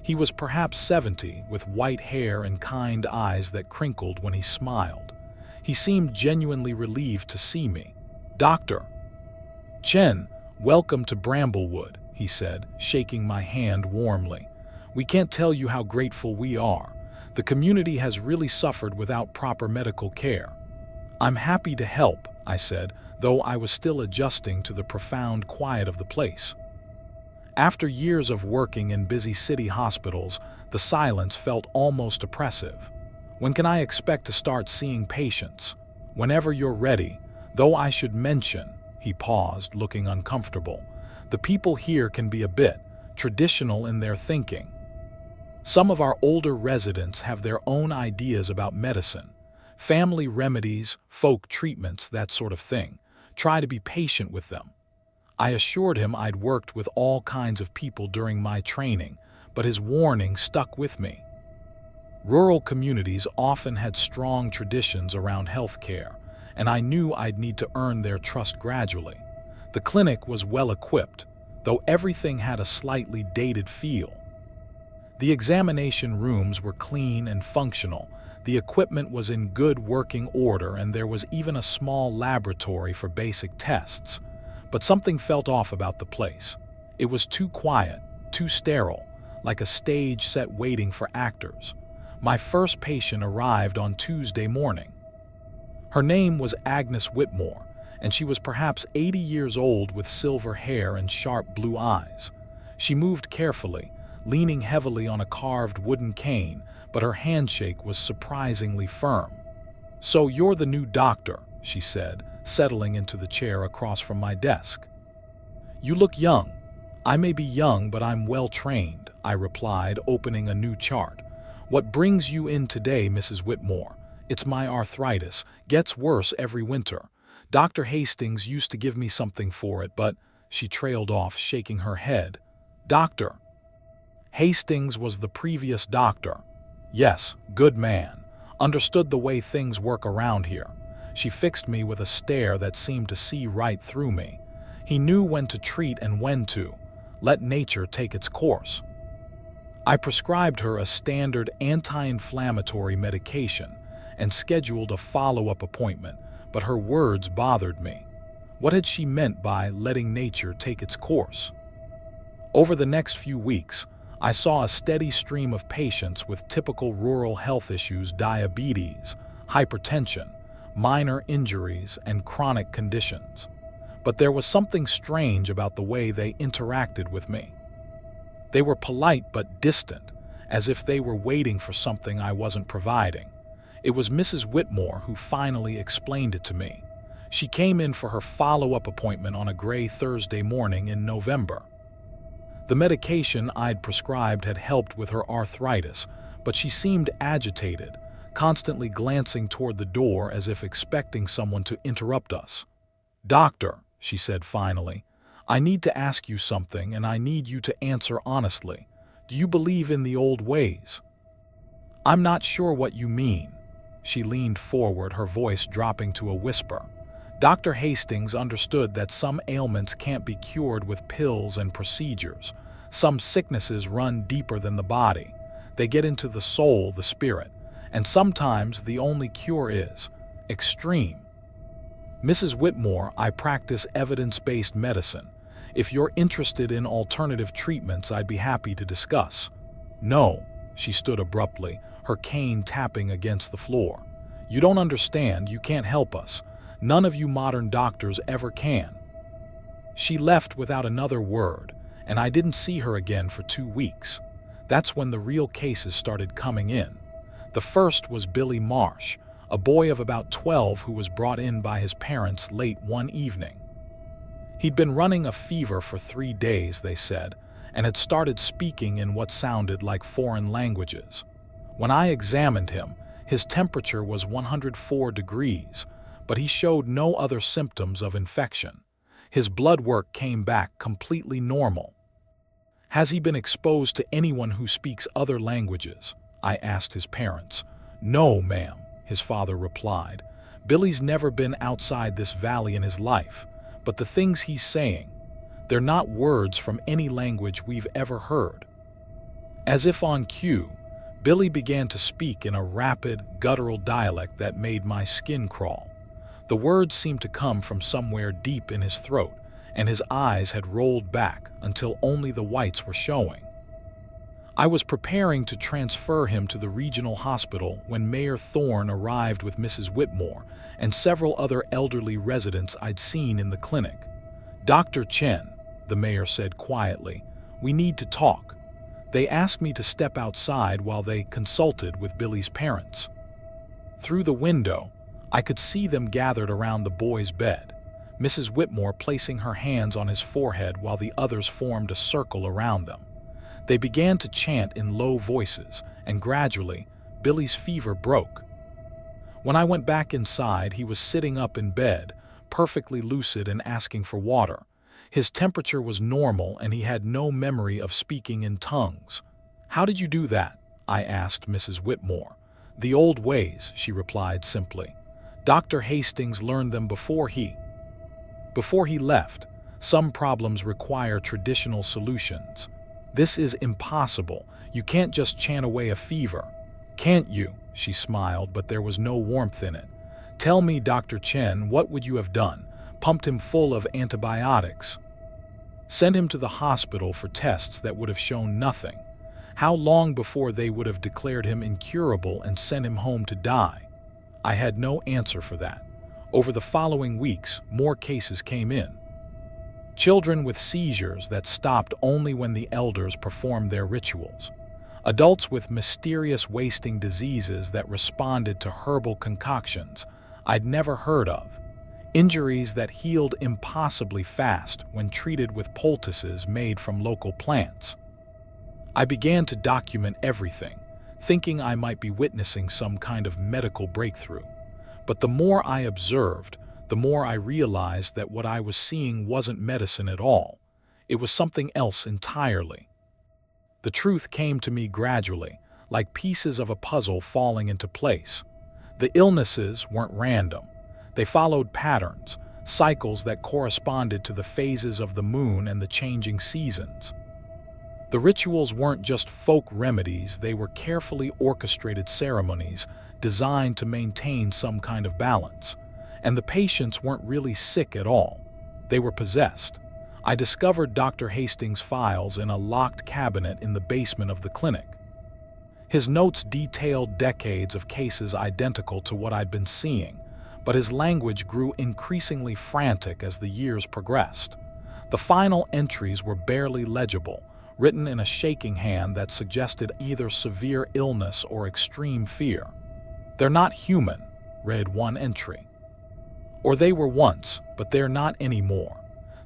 He was perhaps 70, with white hair and kind eyes that crinkled when he smiled. He seemed genuinely relieved to see me. "Dr. Chen, welcome to Bramblewood," he said, shaking my hand warmly. "We can't tell you how grateful we are. The community has really suffered without proper medical care." "I'm happy to help," I said, though I was still adjusting to the profound quiet of the place. After years of working in busy city hospitals, the silence felt almost oppressive. "When can I expect to start seeing patients?" "Whenever you're ready, though I should mention," he paused, looking uncomfortable, "the people here can be a bit traditional in their thinking. Some of our older residents have their own ideas about medicine, family remedies, folk treatments, that sort of thing. Try to be patient with them." I assured him I'd worked with all kinds of people during my training, but his warning stuck with me. Rural communities often had strong traditions around health care, and I knew I'd need to earn their trust gradually. The clinic was well equipped, though everything had a slightly dated feel. The examination rooms were clean and functional, the equipment was in good working order, and there was even a small laboratory for basic tests. But something felt off about the place. It was too quiet, too sterile, like a stage set waiting for actors. My first patient arrived on Tuesday morning. Her name was Agnes Whitmore, and she was perhaps 80 years old with silver hair and sharp blue eyes. She moved carefully, leaning heavily on a carved wooden cane, but her handshake was surprisingly firm. "So you're the new doctor," she said, settling into the chair across from my desk. "You look young." "I may be young, but I'm well trained," I replied, opening a new chart. "What brings you in today, Mrs. Whitmore?" "It's my arthritis. Gets worse every winter. Dr. Hastings used to give me something for it, but—" She trailed off, shaking her head. "Doctor Hastings was the previous doctor." "Yes, good man. Understood the way things work around here." She fixed me with a stare that seemed to see right through me. "He knew when to treat and when to let nature take its course." I prescribed her a standard anti-inflammatory medication and scheduled a follow-up appointment, but her words bothered me. What had she meant by letting nature take its course? Over the next few weeks, I saw a steady stream of patients with typical rural health issues: diabetes, hypertension, minor injuries, and chronic conditions. But there was something strange about the way they interacted with me. They were polite but distant, as if they were waiting for something I wasn't providing. It was Mrs. Whitmore who finally explained it to me. She came in for her follow-up appointment on a gray Thursday morning in November. The medication I'd prescribed had helped with her arthritis, but she seemed agitated, constantly glancing toward the door as if expecting someone to interrupt us. "Doctor," she said finally, "I need to ask you something, and I need you to answer honestly. Do you believe in the old ways?" "I'm not sure what you mean." She leaned forward, her voice dropping to a whisper. "Dr. Hastings understood that some ailments can't be cured with pills and procedures. Some sicknesses run deeper than the body. They get into the soul, the spirit, and sometimes the only cure is extreme." "Mrs. Whitmore, I practice evidence-based medicine. If you're interested in alternative treatments, I'd be happy to discuss." "No," she stood abruptly, her cane tapping against the floor. "You don't understand. You can't help us. None of you modern doctors ever can." She left without another word, and I didn't see her again for 2 weeks. That's when the real cases started coming in. The first was Billy Marsh, a boy of about 12 who was brought in by his parents late one evening. He'd been running a fever for 3 days, they said, and had started speaking in what sounded like foreign languages. When I examined him, his temperature was 104 degrees, but he showed no other symptoms of infection. His blood work came back completely normal. "Has he been exposed to anyone who speaks other languages?" I asked his parents. "No, ma'am," his father replied. "Billy's never been outside this valley in his life, but the things he's saying, they're not words from any language we've ever heard." As if on cue, Billy began to speak in a rapid, guttural dialect that made my skin crawl. The words seemed to come from somewhere deep in his throat, and his eyes had rolled back until only the whites were showing. I was preparing to transfer him to the regional hospital when Mayor Thorne arrived with Mrs. Whitmore and several other elderly residents I'd seen in the clinic. "Dr. Chen," the mayor said quietly, "we need to talk." They asked me to step outside while they consulted with Billy's parents. Through the window, I could see them gathered around the boy's bed, Mrs. Whitmore placing her hands on his forehead while the others formed a circle around them. They began to chant in low voices, and gradually, Billy's fever broke. When I went back inside, he was sitting up in bed, perfectly lucid and asking for water. His temperature was normal and he had no memory of speaking in tongues. "How did you do that?" I asked Mrs. Whitmore. "The old ways," she replied simply. "Dr. Hastings learned them before he left. Some problems require traditional solutions. This is impossible. You can't just chant away a fever." "Can't you?" She smiled, but there was no warmth in it. "Tell me, Dr. Chen, what would you have done? pumped him full of antibiotics, sent him to the hospital for tests that would have shown nothing. How long before they would have declared him incurable and sent him home to die? I had no answer for that. Over the following weeks, more cases came in. Children with seizures that stopped only when the elders performed their rituals. Adults with mysterious wasting diseases that responded to herbal concoctions I'd never heard of. Injuries that healed impossibly fast when treated with poultices made from local plants. I began to document everything, thinking I might be witnessing some kind of medical breakthrough. But the more I observed, the more I realized that what I was seeing wasn't medicine at all. It was something else entirely. The truth came to me gradually, like pieces of a puzzle falling into place. The illnesses weren't random. They followed patterns, cycles that corresponded to the phases of the moon and the changing seasons. The rituals weren't just folk remedies, they were carefully orchestrated ceremonies designed to maintain some kind of balance. And the patients weren't really sick at all. They were possessed. I discovered Dr. Hastings' files in a locked cabinet in the basement of the clinic. His notes detailed decades of cases identical to what I'd been seeing, but his language grew increasingly frantic as the years progressed. The final entries were barely legible, written in a shaking hand that suggested either severe illness or extreme fear. "They're not human," read one entry. "Or they were once, but they're not anymore.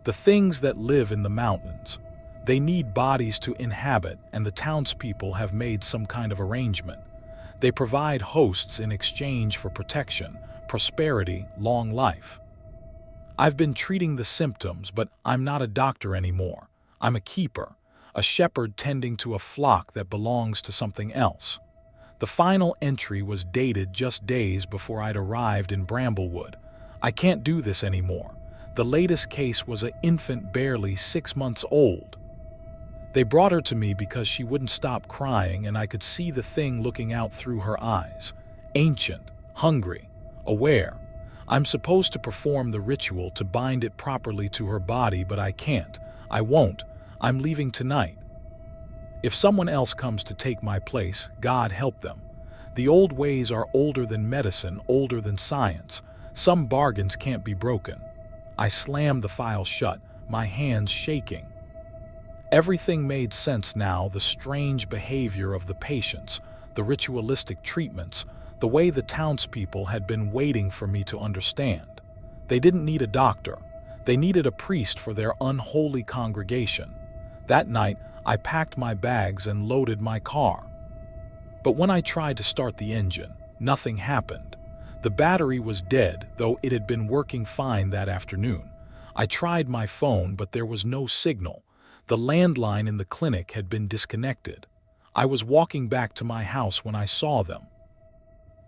The things that live in the mountains. They need bodies to inhabit, and the townspeople have made some kind of arrangement. They provide hosts in exchange for protection, prosperity, long life. I've been treating the symptoms, but I'm not a doctor anymore. I'm a keeper, a shepherd tending to a flock that belongs to something else." The final entry was dated just days before I'd arrived in Bramblewood. "I can't do this anymore. The latest case was an infant barely 6 months old. They brought her to me because she wouldn't stop crying, and I could see the thing looking out through her eyes. Ancient, hungry, aware. I'm supposed to perform the ritual to bind it properly to her body, but I can't. I won't. I'm leaving tonight. If someone else comes to take my place, God help them. The old ways are older than medicine, older than science. Some bargains can't be broken." I slammed the file shut, my hands shaking. Everything made sense now: the strange behavior of the patients, the ritualistic treatments, the way the townspeople had been waiting for me to understand. They didn't need a doctor. They needed a priest for their unholy congregation. That night, I packed my bags and loaded my car. But when I tried to start the engine, nothing happened. The battery was dead, though it had been working fine that afternoon. I tried my phone, but there was no signal. The landline in the clinic had been disconnected. I was walking back to my house when I saw them.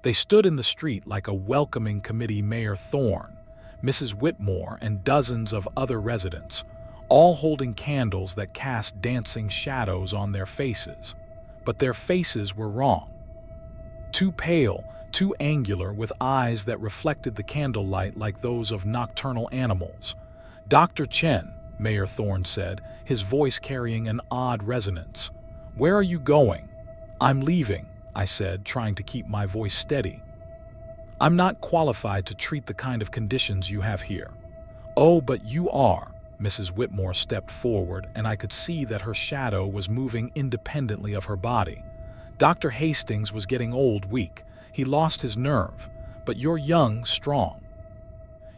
They stood in the street like a welcoming committee: Mayor Thorne, Mrs. Whitmore, and dozens of other residents, all holding candles that cast dancing shadows on their faces. But their faces were wrong. Too pale, too angular, with eyes that reflected the candlelight like those of nocturnal animals. "Dr. Chen," Mayor Thorne said, his voice carrying an odd resonance. "Where are you going?" "I'm leaving," I said, trying to keep my voice steady. "I'm not qualified to treat the kind of conditions you have here." "Oh, but you are." Mrs. Whitmore stepped forward, and I could see that her shadow was moving independently of her body. "Dr. Hastings was getting old, weak. He lost his nerve. But you're young, strong.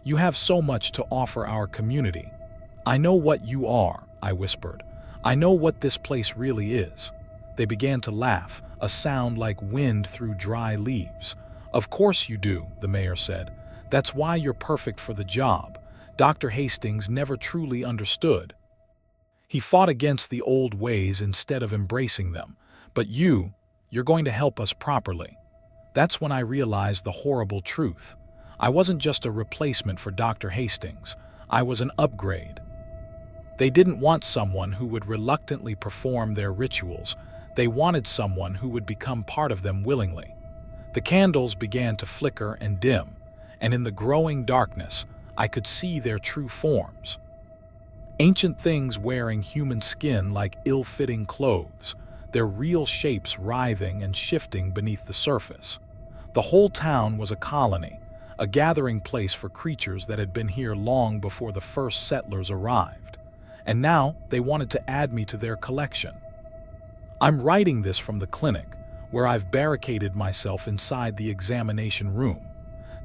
You have so much to offer our community." "I know what you are," I whispered. "I know what this place really is." They began to laugh, a sound like wind through dry leaves. "Of course you do," the mayor said. "That's why you're perfect for the job. Dr. Hastings never truly understood. He fought against the old ways instead of embracing them. But you're going to help us properly." That's when I realized the horrible truth. I wasn't just a replacement for Dr. Hastings. I was an upgrade. They didn't want someone who would reluctantly perform their rituals. They wanted someone who would become part of them willingly. The candles began to flicker and dim, and in the growing darkness, I could see their true forms. Ancient things wearing human skin like ill-fitting clothes, their real shapes writhing and shifting beneath the surface. The whole town was a colony, a gathering place for creatures that had been here long before the first settlers arrived. And now they wanted to add me to their collection. I'm writing this from the clinic, where I've barricaded myself inside the examination room.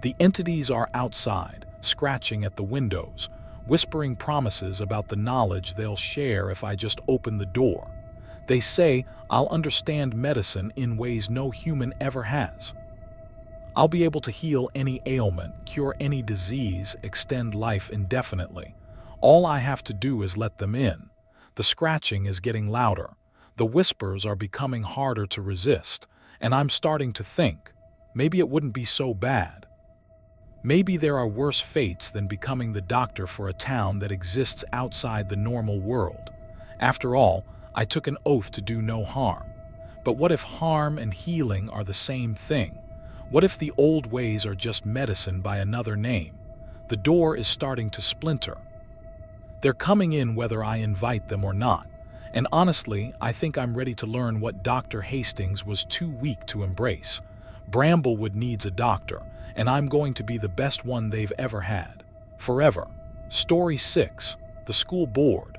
The entities are outside, scratching at the windows, whispering promises about the knowledge they'll share if I just open the door. They say I'll understand medicine in ways no human ever has. I'll be able to heal any ailment, cure any disease, extend life indefinitely. All I have to do is let them in. The scratching is getting louder. The whispers are becoming harder to resist, and I'm starting to think, maybe it wouldn't be so bad. Maybe there are worse fates than becoming the doctor for a town that exists outside the normal world. After all, I took an oath to do no harm. But what if harm and healing are the same thing? What if the old ways are just medicine by another name? The door is starting to splinter. They're coming in whether I invite them or not. And honestly, I think I'm ready to learn what Dr. Hastings was too weak to embrace. Bramblewood needs a doctor, and I'm going to be the best one they've ever had. Forever. Story 6. The School Board.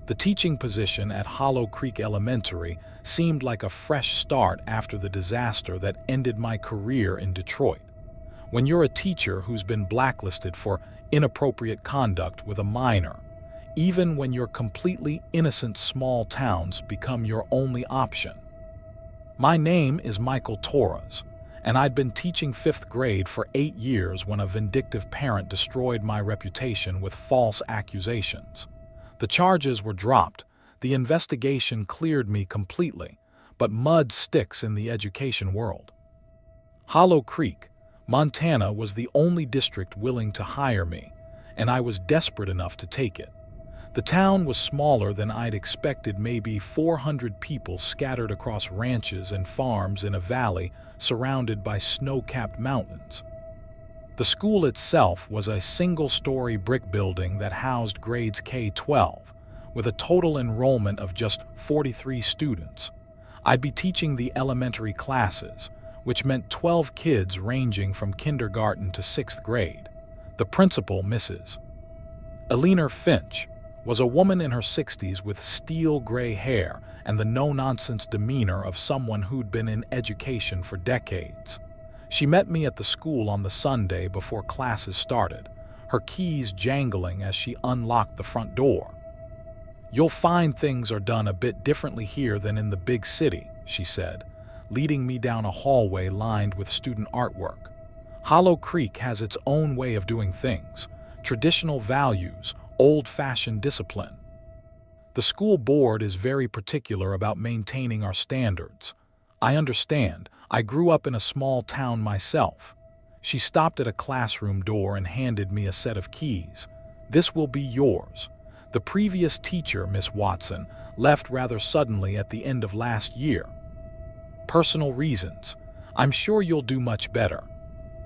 The teaching position at Hollow Creek Elementary seemed like a fresh start after the disaster that ended my career in Detroit. When you're a teacher who's been blacklisted for inappropriate conduct with a minor, even when your completely innocent small towns become your only option. My name is Michael Torres, and I'd been teaching 5th grade for 8 years when a vindictive parent destroyed my reputation with false accusations. The charges were dropped, the investigation cleared me completely, but mud sticks in the education world. Hollow Creek, Montana was the only district willing to hire me, and I was desperate enough to take it. The town was smaller than I'd expected, maybe 400 people scattered across ranches and farms in a valley surrounded by snow-capped mountains. The school itself was a single-story brick building that housed grades K-12, with a total enrollment of just 43 students. I'd be teaching the elementary classes, which meant 12 kids ranging from kindergarten to 6th grade. The principal, Mrs. Eleanor Finch, was a woman in her 60s with steel gray hair and the no-nonsense demeanor of someone who'd been in education for decades. She met me at the school on the Sunday before classes started, her keys jangling as she unlocked the front door. "You'll find things are done a bit differently here than in the big city," she said, leading me down a hallway lined with student artwork. "Hollow Creek has its own way of doing things, traditional values, old-fashioned discipline. The school board is very particular about maintaining our standards. I understand. I grew up in a small town myself." She stopped at a classroom door and handed me a set of keys. "This will be yours. The previous teacher, Miss Watson, left rather suddenly at the end of last year. Personal reasons. I'm sure you'll do much better."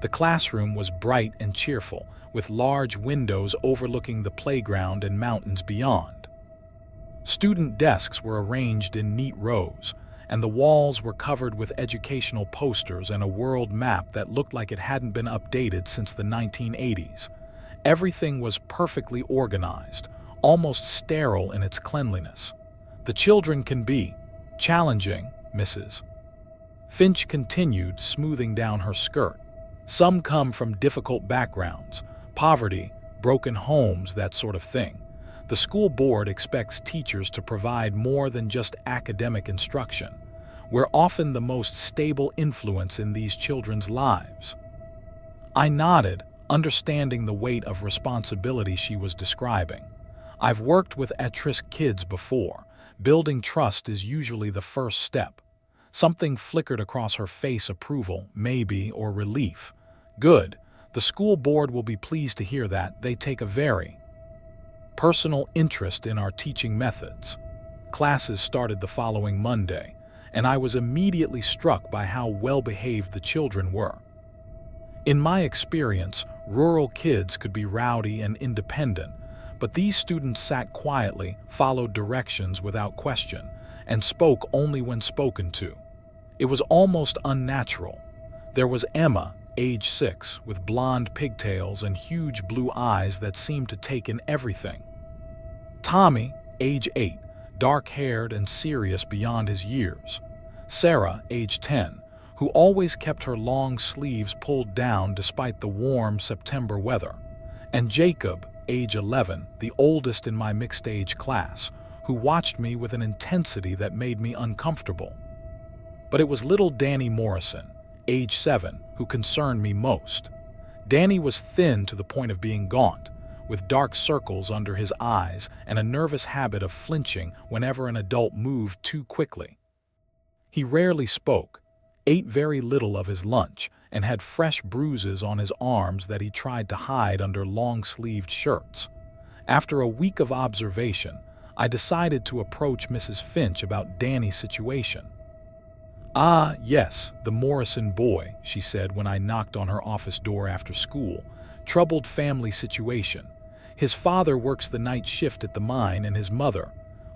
The classroom was bright and cheerful, with large windows overlooking the playground and mountains beyond. Student desks were arranged in neat rows, and the walls were covered with educational posters and a world map that looked like it hadn't been updated since the 1980s. Everything was perfectly organized, almost sterile in its cleanliness. "The children can be challenging, Mrs. Finch continued, smoothing down her skirt. "Some come from difficult backgrounds, poverty, broken homes, that sort of thing. The school board expects teachers to provide more than just academic instruction. We're often the most stable influence in these children's lives." I nodded, understanding the weight of responsibility she was describing. I've worked with at-risk kids before. Building trust is usually the first step. Something flickered across her face, approval, maybe, or relief. "Good. The school board will be pleased to hear that. They take a very personal interest in our teaching methods." Classes started the following Monday, and I was immediately struck by how well-behaved the children were. In my experience, rural kids could be rowdy and independent, but these students sat quietly, followed directions without question, and spoke only when spoken to. It was almost unnatural. There was Emma, age 6, with blonde pigtails and huge blue eyes that seemed to take in everything. Tommy, age 8, dark-haired and serious beyond his years. Sarah, age 10, who always kept her long sleeves pulled down despite the warm September weather. And Jacob, age 11, the oldest in my mixed-age class, who watched me with an intensity that made me uncomfortable. But it was little Danny Morrison, age 7, who concerned me most. Danny was thin to the point of being gaunt, with dark circles under his eyes and a nervous habit of flinching whenever an adult moved too quickly. He rarely spoke, ate very little of his lunch, and had fresh bruises on his arms that he tried to hide under long-sleeved shirts. After a week of observation, I decided to approach Mrs. Finch about Danny's situation. "Ah, yes, the Morrison boy," she said when I knocked on her office door after school. "Troubled family situation. His father works the night shift at the mine and his mother,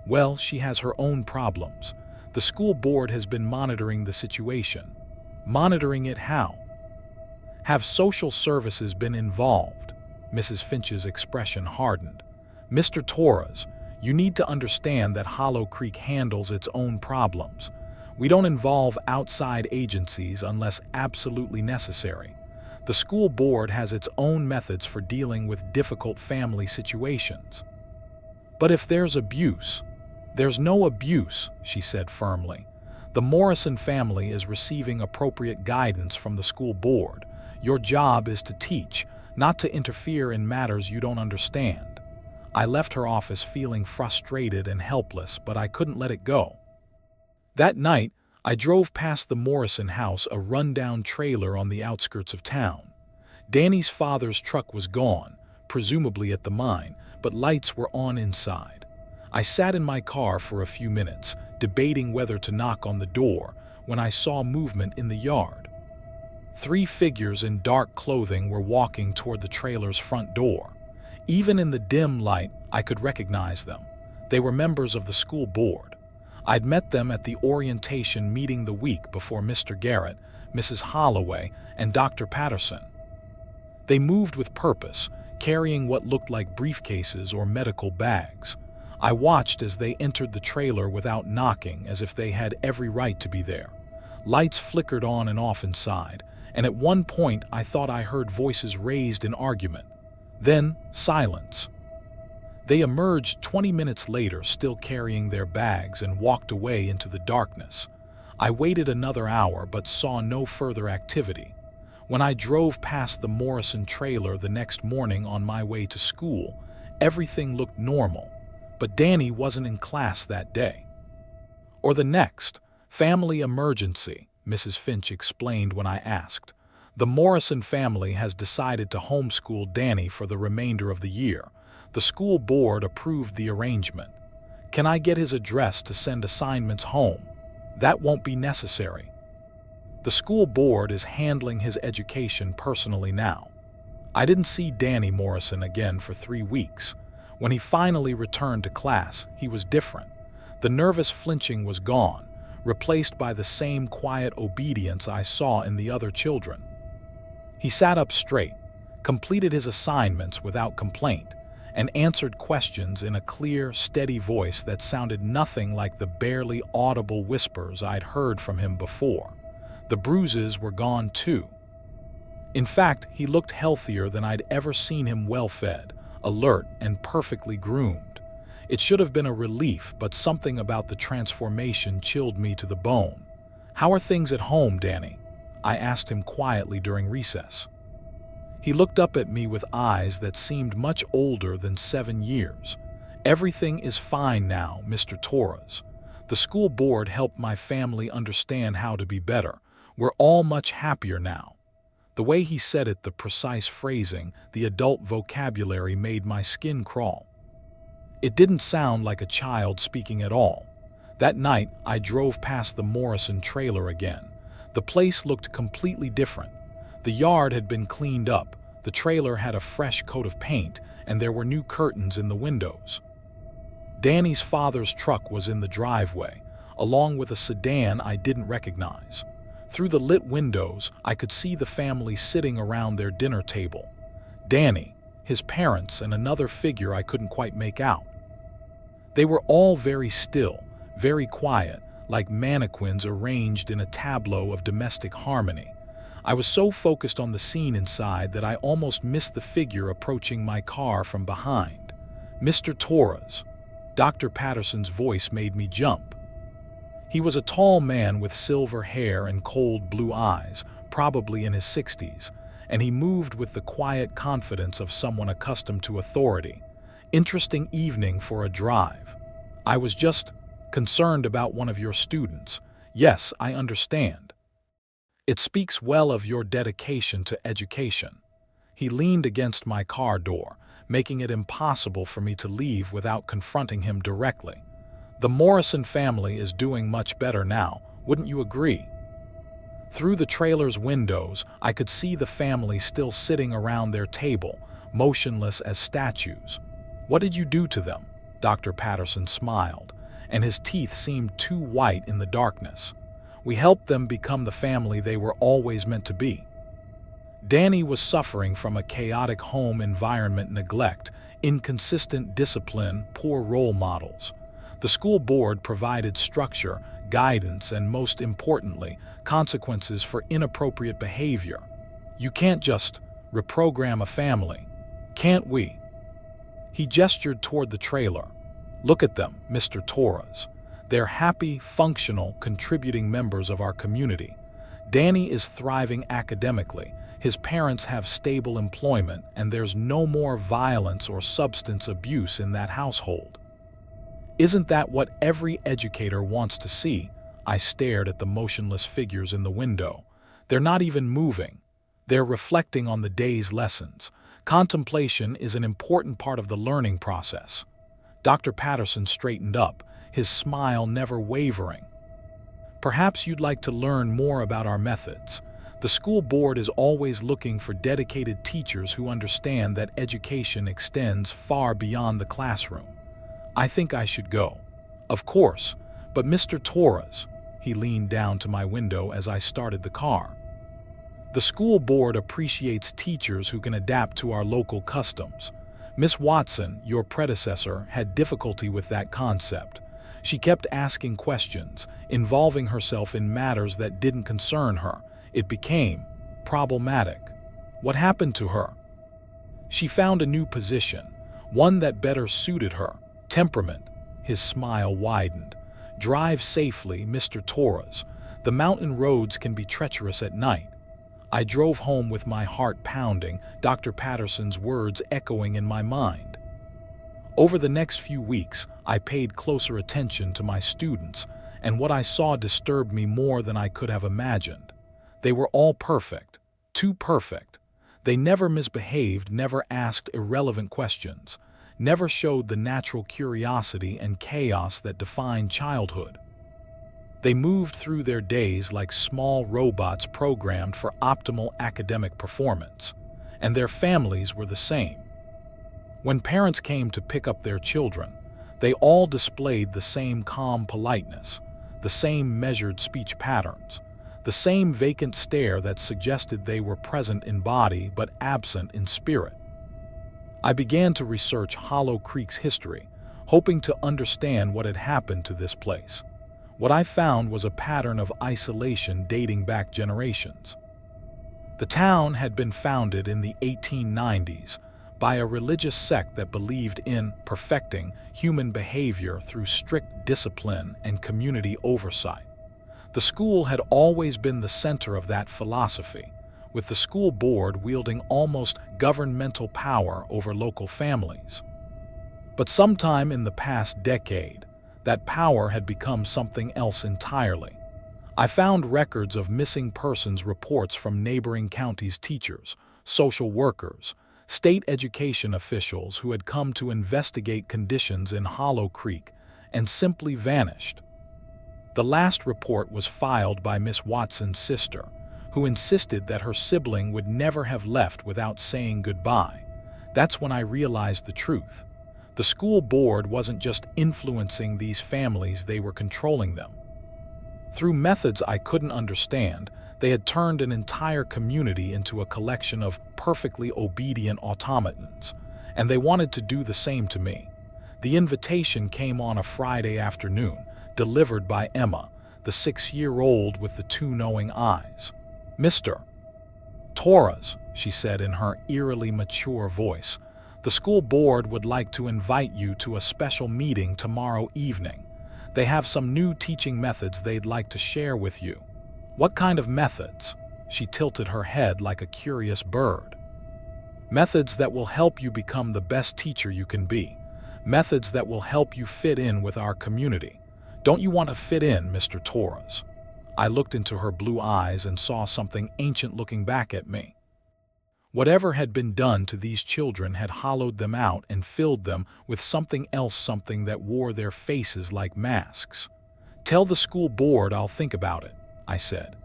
well, she has her own problems. The school board has been monitoring the situation." "Monitoring it how?" "Have social services been involved?" Mrs. Finch's expression hardened. "Mr. Torres, you need to understand that Hollow Creek handles its own problems. We don't involve outside agencies unless absolutely necessary. The school board has its own methods for dealing with difficult family situations." "But if there's abuse?" "There's no abuse," she said firmly. "The Morrison family is receiving appropriate guidance from the school board. Your job is to teach, not to interfere in matters you don't understand." I left her office feeling frustrated and helpless, but I couldn't let it go. That night, I drove past the Morrison house, a rundown trailer on the outskirts of town. Danny's father's truck was gone, presumably at the mine, but lights were on inside. I sat in my car for a few minutes, debating whether to knock on the door, when I saw movement in the yard. 3 figures in dark clothing were walking toward the trailer's front door. Even in the dim light, I could recognize them. They were members of the school board. I'd met them at the orientation meeting the week before Mr. Garrett, Mrs. Holloway, and Dr. Patterson. They moved with purpose, carrying what looked like briefcases or medical bags. I watched as they entered the trailer without knocking, as if they had every right to be there. Lights flickered on and off inside, and at one point I thought I heard voices raised in argument. Then, silence. They emerged 20 minutes later, still carrying their bags, and walked away into the darkness. I waited another hour but saw no further activity. When I drove past the Morrison trailer the next morning on my way to school, everything looked normal, but Danny wasn't in class that day. "Or the next. Family emergency," Mrs. Finch explained when I asked. "The Morrison family has decided to homeschool Danny for the remainder of the year. The school board approved the arrangement. Can I get his address to send assignments home?" "That won't be necessary. The school board is handling his education personally now." I didn't see Danny Morrison again for 3 weeks. When he finally returned to class, he was different. The nervous flinching was gone, replaced by the same quiet obedience I saw in the other children. He sat up straight, completed his assignments without complaint, and answered questions in a clear, steady voice that sounded nothing like the barely audible whispers I'd heard from him before. The bruises were gone too. In fact, he looked healthier than I'd ever seen him, well-fed, alert, and perfectly groomed. It should have been a relief, but something about the transformation chilled me to the bone. "How are things at home, Danny?" I asked him quietly during recess. He looked up at me with eyes that seemed much older than 7 years. "Everything is fine now, Mr. Torres. The school board helped my family understand how to be better. We're all much happier now." The way he said it, the precise phrasing, the adult vocabulary made my skin crawl. It didn't sound like a child speaking at all. That night, I drove past the Morrison trailer again. The place looked completely different. The yard had been cleaned up, the trailer had a fresh coat of paint, and there were new curtains in the windows. Danny's father's truck was in the driveway, along with a sedan I didn't recognize. Through the lit windows, I could see the family sitting around their dinner table. Danny, his parents, and another figure I couldn't quite make out. They were all very still, very quiet, like mannequins arranged in a tableau of domestic harmony. I was so focused on the scene inside that I almost missed the figure approaching my car from behind. "Mr. Torres." Dr. Patterson's voice made me jump. He was a tall man with silver hair and cold blue eyes, probably in his 60s, and he moved with the quiet confidence of someone accustomed to authority. "Interesting evening for a drive. I was just concerned about one of your students. Yes, I understand. It speaks well of your dedication to education." He leaned against my car door, making it impossible for me to leave without confronting him directly. "The Morrison family is doing much better now, wouldn't you agree?" Through the trailer's windows, I could see the family still sitting around their table, motionless as statues. "What did you do to them?" Dr. Patterson smiled, and his teeth seemed too white in the darkness. "We helped them become the family they were always meant to be." Danny was suffering from a chaotic home environment, neglect, inconsistent discipline, poor role models. The school board provided structure, guidance, and most importantly, consequences for inappropriate behavior. "You can't just reprogram a family, can't we?" He gestured toward the trailer. "Look at them, Mr. Torres. They're happy, functional, contributing members of our community. Danny is thriving academically, his parents have stable employment, and there's no more violence or substance abuse in that household. Isn't that what every educator wants to see?" I stared at the motionless figures in the window. They're not even moving. They're reflecting on the day's lessons. Contemplation is an important part of the learning process. Dr. Patterson straightened up, his smile never wavering. "Perhaps you'd like to learn more about our methods. The school board is always looking for dedicated teachers who understand that education extends far beyond the classroom." "I think I should go." "Of course, but Mr. Torres," he leaned down to my window as I started the car. "The school board appreciates teachers who can adapt to our local customs. Miss Watson, your predecessor, had difficulty with that concept. She kept asking questions, involving herself in matters that didn't concern her. It became problematic." "What happened to her?" "She found a new position, one that better suited her temperament." His smile widened. "Drive safely, Mr. Torres. The mountain roads can be treacherous at night." I drove home with my heart pounding, Dr. Patterson's words echoing in my mind. Over the next few weeks, I paid closer attention to my students, and what I saw disturbed me more than I could have imagined. They were all perfect, too perfect. They never misbehaved, never asked irrelevant questions, never showed the natural curiosity and chaos that define childhood. They moved through their days like small robots programmed for optimal academic performance, and their families were the same. When parents came to pick up their children, they all displayed the same calm politeness, the same measured speech patterns, the same vacant stare that suggested they were present in body but absent in spirit. I began to research Hollow Creek's history, hoping to understand what had happened to this place. What I found was a pattern of isolation dating back generations. The town had been founded in the 1890s by a religious sect that believed in perfecting human behavior through strict discipline and community oversight. The school had always been the center of that philosophy, with the school board wielding almost governmental power over local families. But sometime in the past decade, that power had become something else entirely. I found records of missing persons reports from neighboring counties' teachers, social workers, state education officials who had come to investigate conditions in Hollow Creek and simply vanished. The last report was filed by Miss Watson's sister, who insisted that her sibling would never have left without saying goodbye. That's when I realized the truth. The school board wasn't just influencing these families, they were controlling them. Through methods I couldn't understand, they had turned an entire community into a collection of perfectly obedient automatons, and they wanted to do the same to me. The invitation came on a Friday afternoon, delivered by Emma, the 6-year-old with the 2 knowing eyes. "Mr. Torres," she said in her eerily mature voice, "the school board would like to invite you to a special meeting tomorrow evening. They have some new teaching methods they'd like to share with you." "What kind of methods?" She tilted her head like a curious bird. "Methods that will help you become the best teacher you can be. Methods that will help you fit in with our community. Don't you want to fit in, Mr. Torres?" I looked into her blue eyes and saw something ancient looking back at me. Whatever had been done to these children had hollowed them out and filled them with something else, something that wore their faces like masks. "Tell the school board I'll think about it," I said.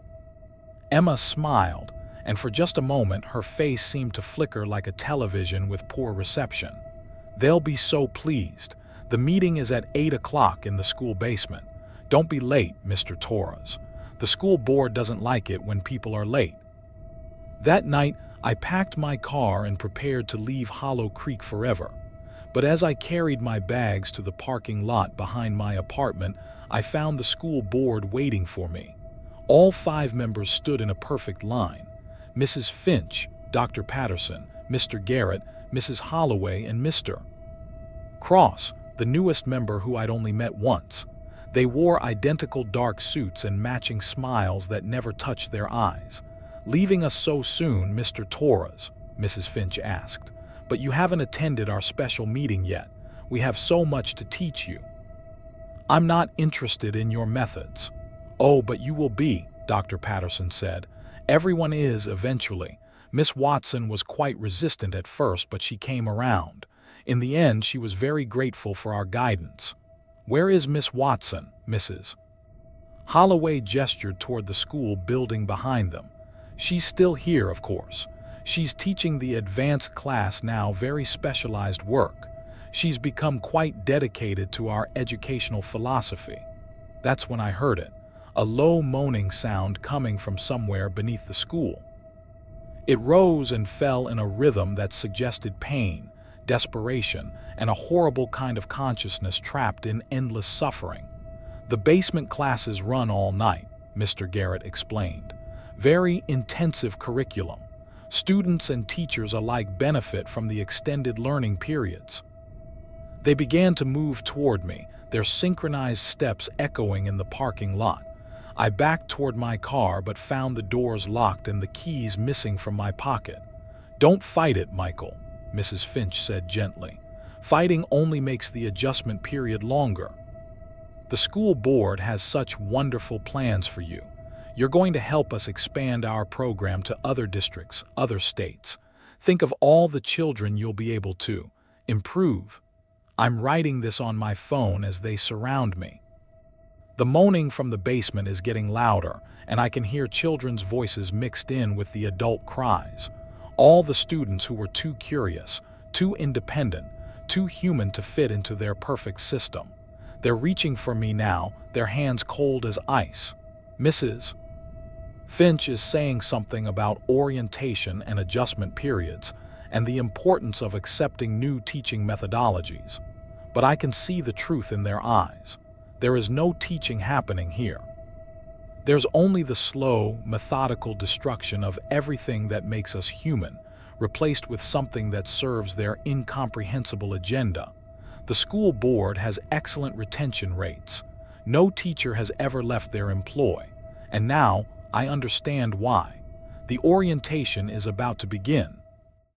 Emma smiled, and for just a moment her face seemed to flicker like a television with poor reception. "They'll be so pleased. The meeting is at 8 o'clock in the school basement. Don't be late, Mr. Torres. The school board doesn't like it when people are late." That night, I packed my car and prepared to leave Hollow Creek forever. But as I carried my bags to the parking lot behind my apartment, I found the school board waiting for me. All 5 members stood in a perfect line: Mrs. Finch, Dr. Patterson, Mr. Garrett, Mrs. Holloway, and Mr. Cross, the newest member who I'd only met once. They wore identical dark suits and matching smiles that never touched their eyes. "Leaving us so soon, Mr. Torres?" Mrs. Finch asked. "But you haven't attended our special meeting yet. We have so much to teach you." "I'm not interested in your methods." "Oh, but you will be," Dr. Patterson said. "Everyone is eventually. Miss Watson was quite resistant at first, but she came around. In the end, she was very grateful for our guidance." "Where is Miss Watson, Mrs.?" Holloway gestured toward the school building behind them. "She's still here, of course. She's teaching the advanced class now, very specialized work. She's become quite dedicated to our educational philosophy." That's when I heard it, a low moaning sound coming from somewhere beneath the school. It rose and fell in a rhythm that suggested pain, desperation, and a horrible kind of consciousness trapped in endless suffering. "The basement classes run all night," Mr. Garrett explained. "Very intensive curriculum. Students and teachers alike benefit from the extended learning periods." They began to move toward me, their synchronized steps echoing in the parking lot. I backed toward my car but found the doors locked and the keys missing from my pocket. "Don't fight it, Michael," Mrs. Finch said gently. "Fighting only makes the adjustment period longer. The school board has such wonderful plans for you. You're going to help us expand our program to other districts, other states. Think of all the children you'll be able to improve." I'm writing this on my phone as they surround me. The moaning from the basement is getting louder, and I can hear children's voices mixed in with the adult cries. All the students who were too curious, too independent, too human to fit into their perfect system. They're reaching for me now, their hands cold as ice. Mrs. Finch is saying something about orientation and adjustment periods, and the importance of accepting new teaching methodologies. But I can see the truth in their eyes. There is no teaching happening here. There's only the slow, methodical destruction of everything that makes us human, replaced with something that serves their incomprehensible agenda. The school board has excellent retention rates. No teacher has ever left their employ. And now, I understand why. The orientation is about to begin.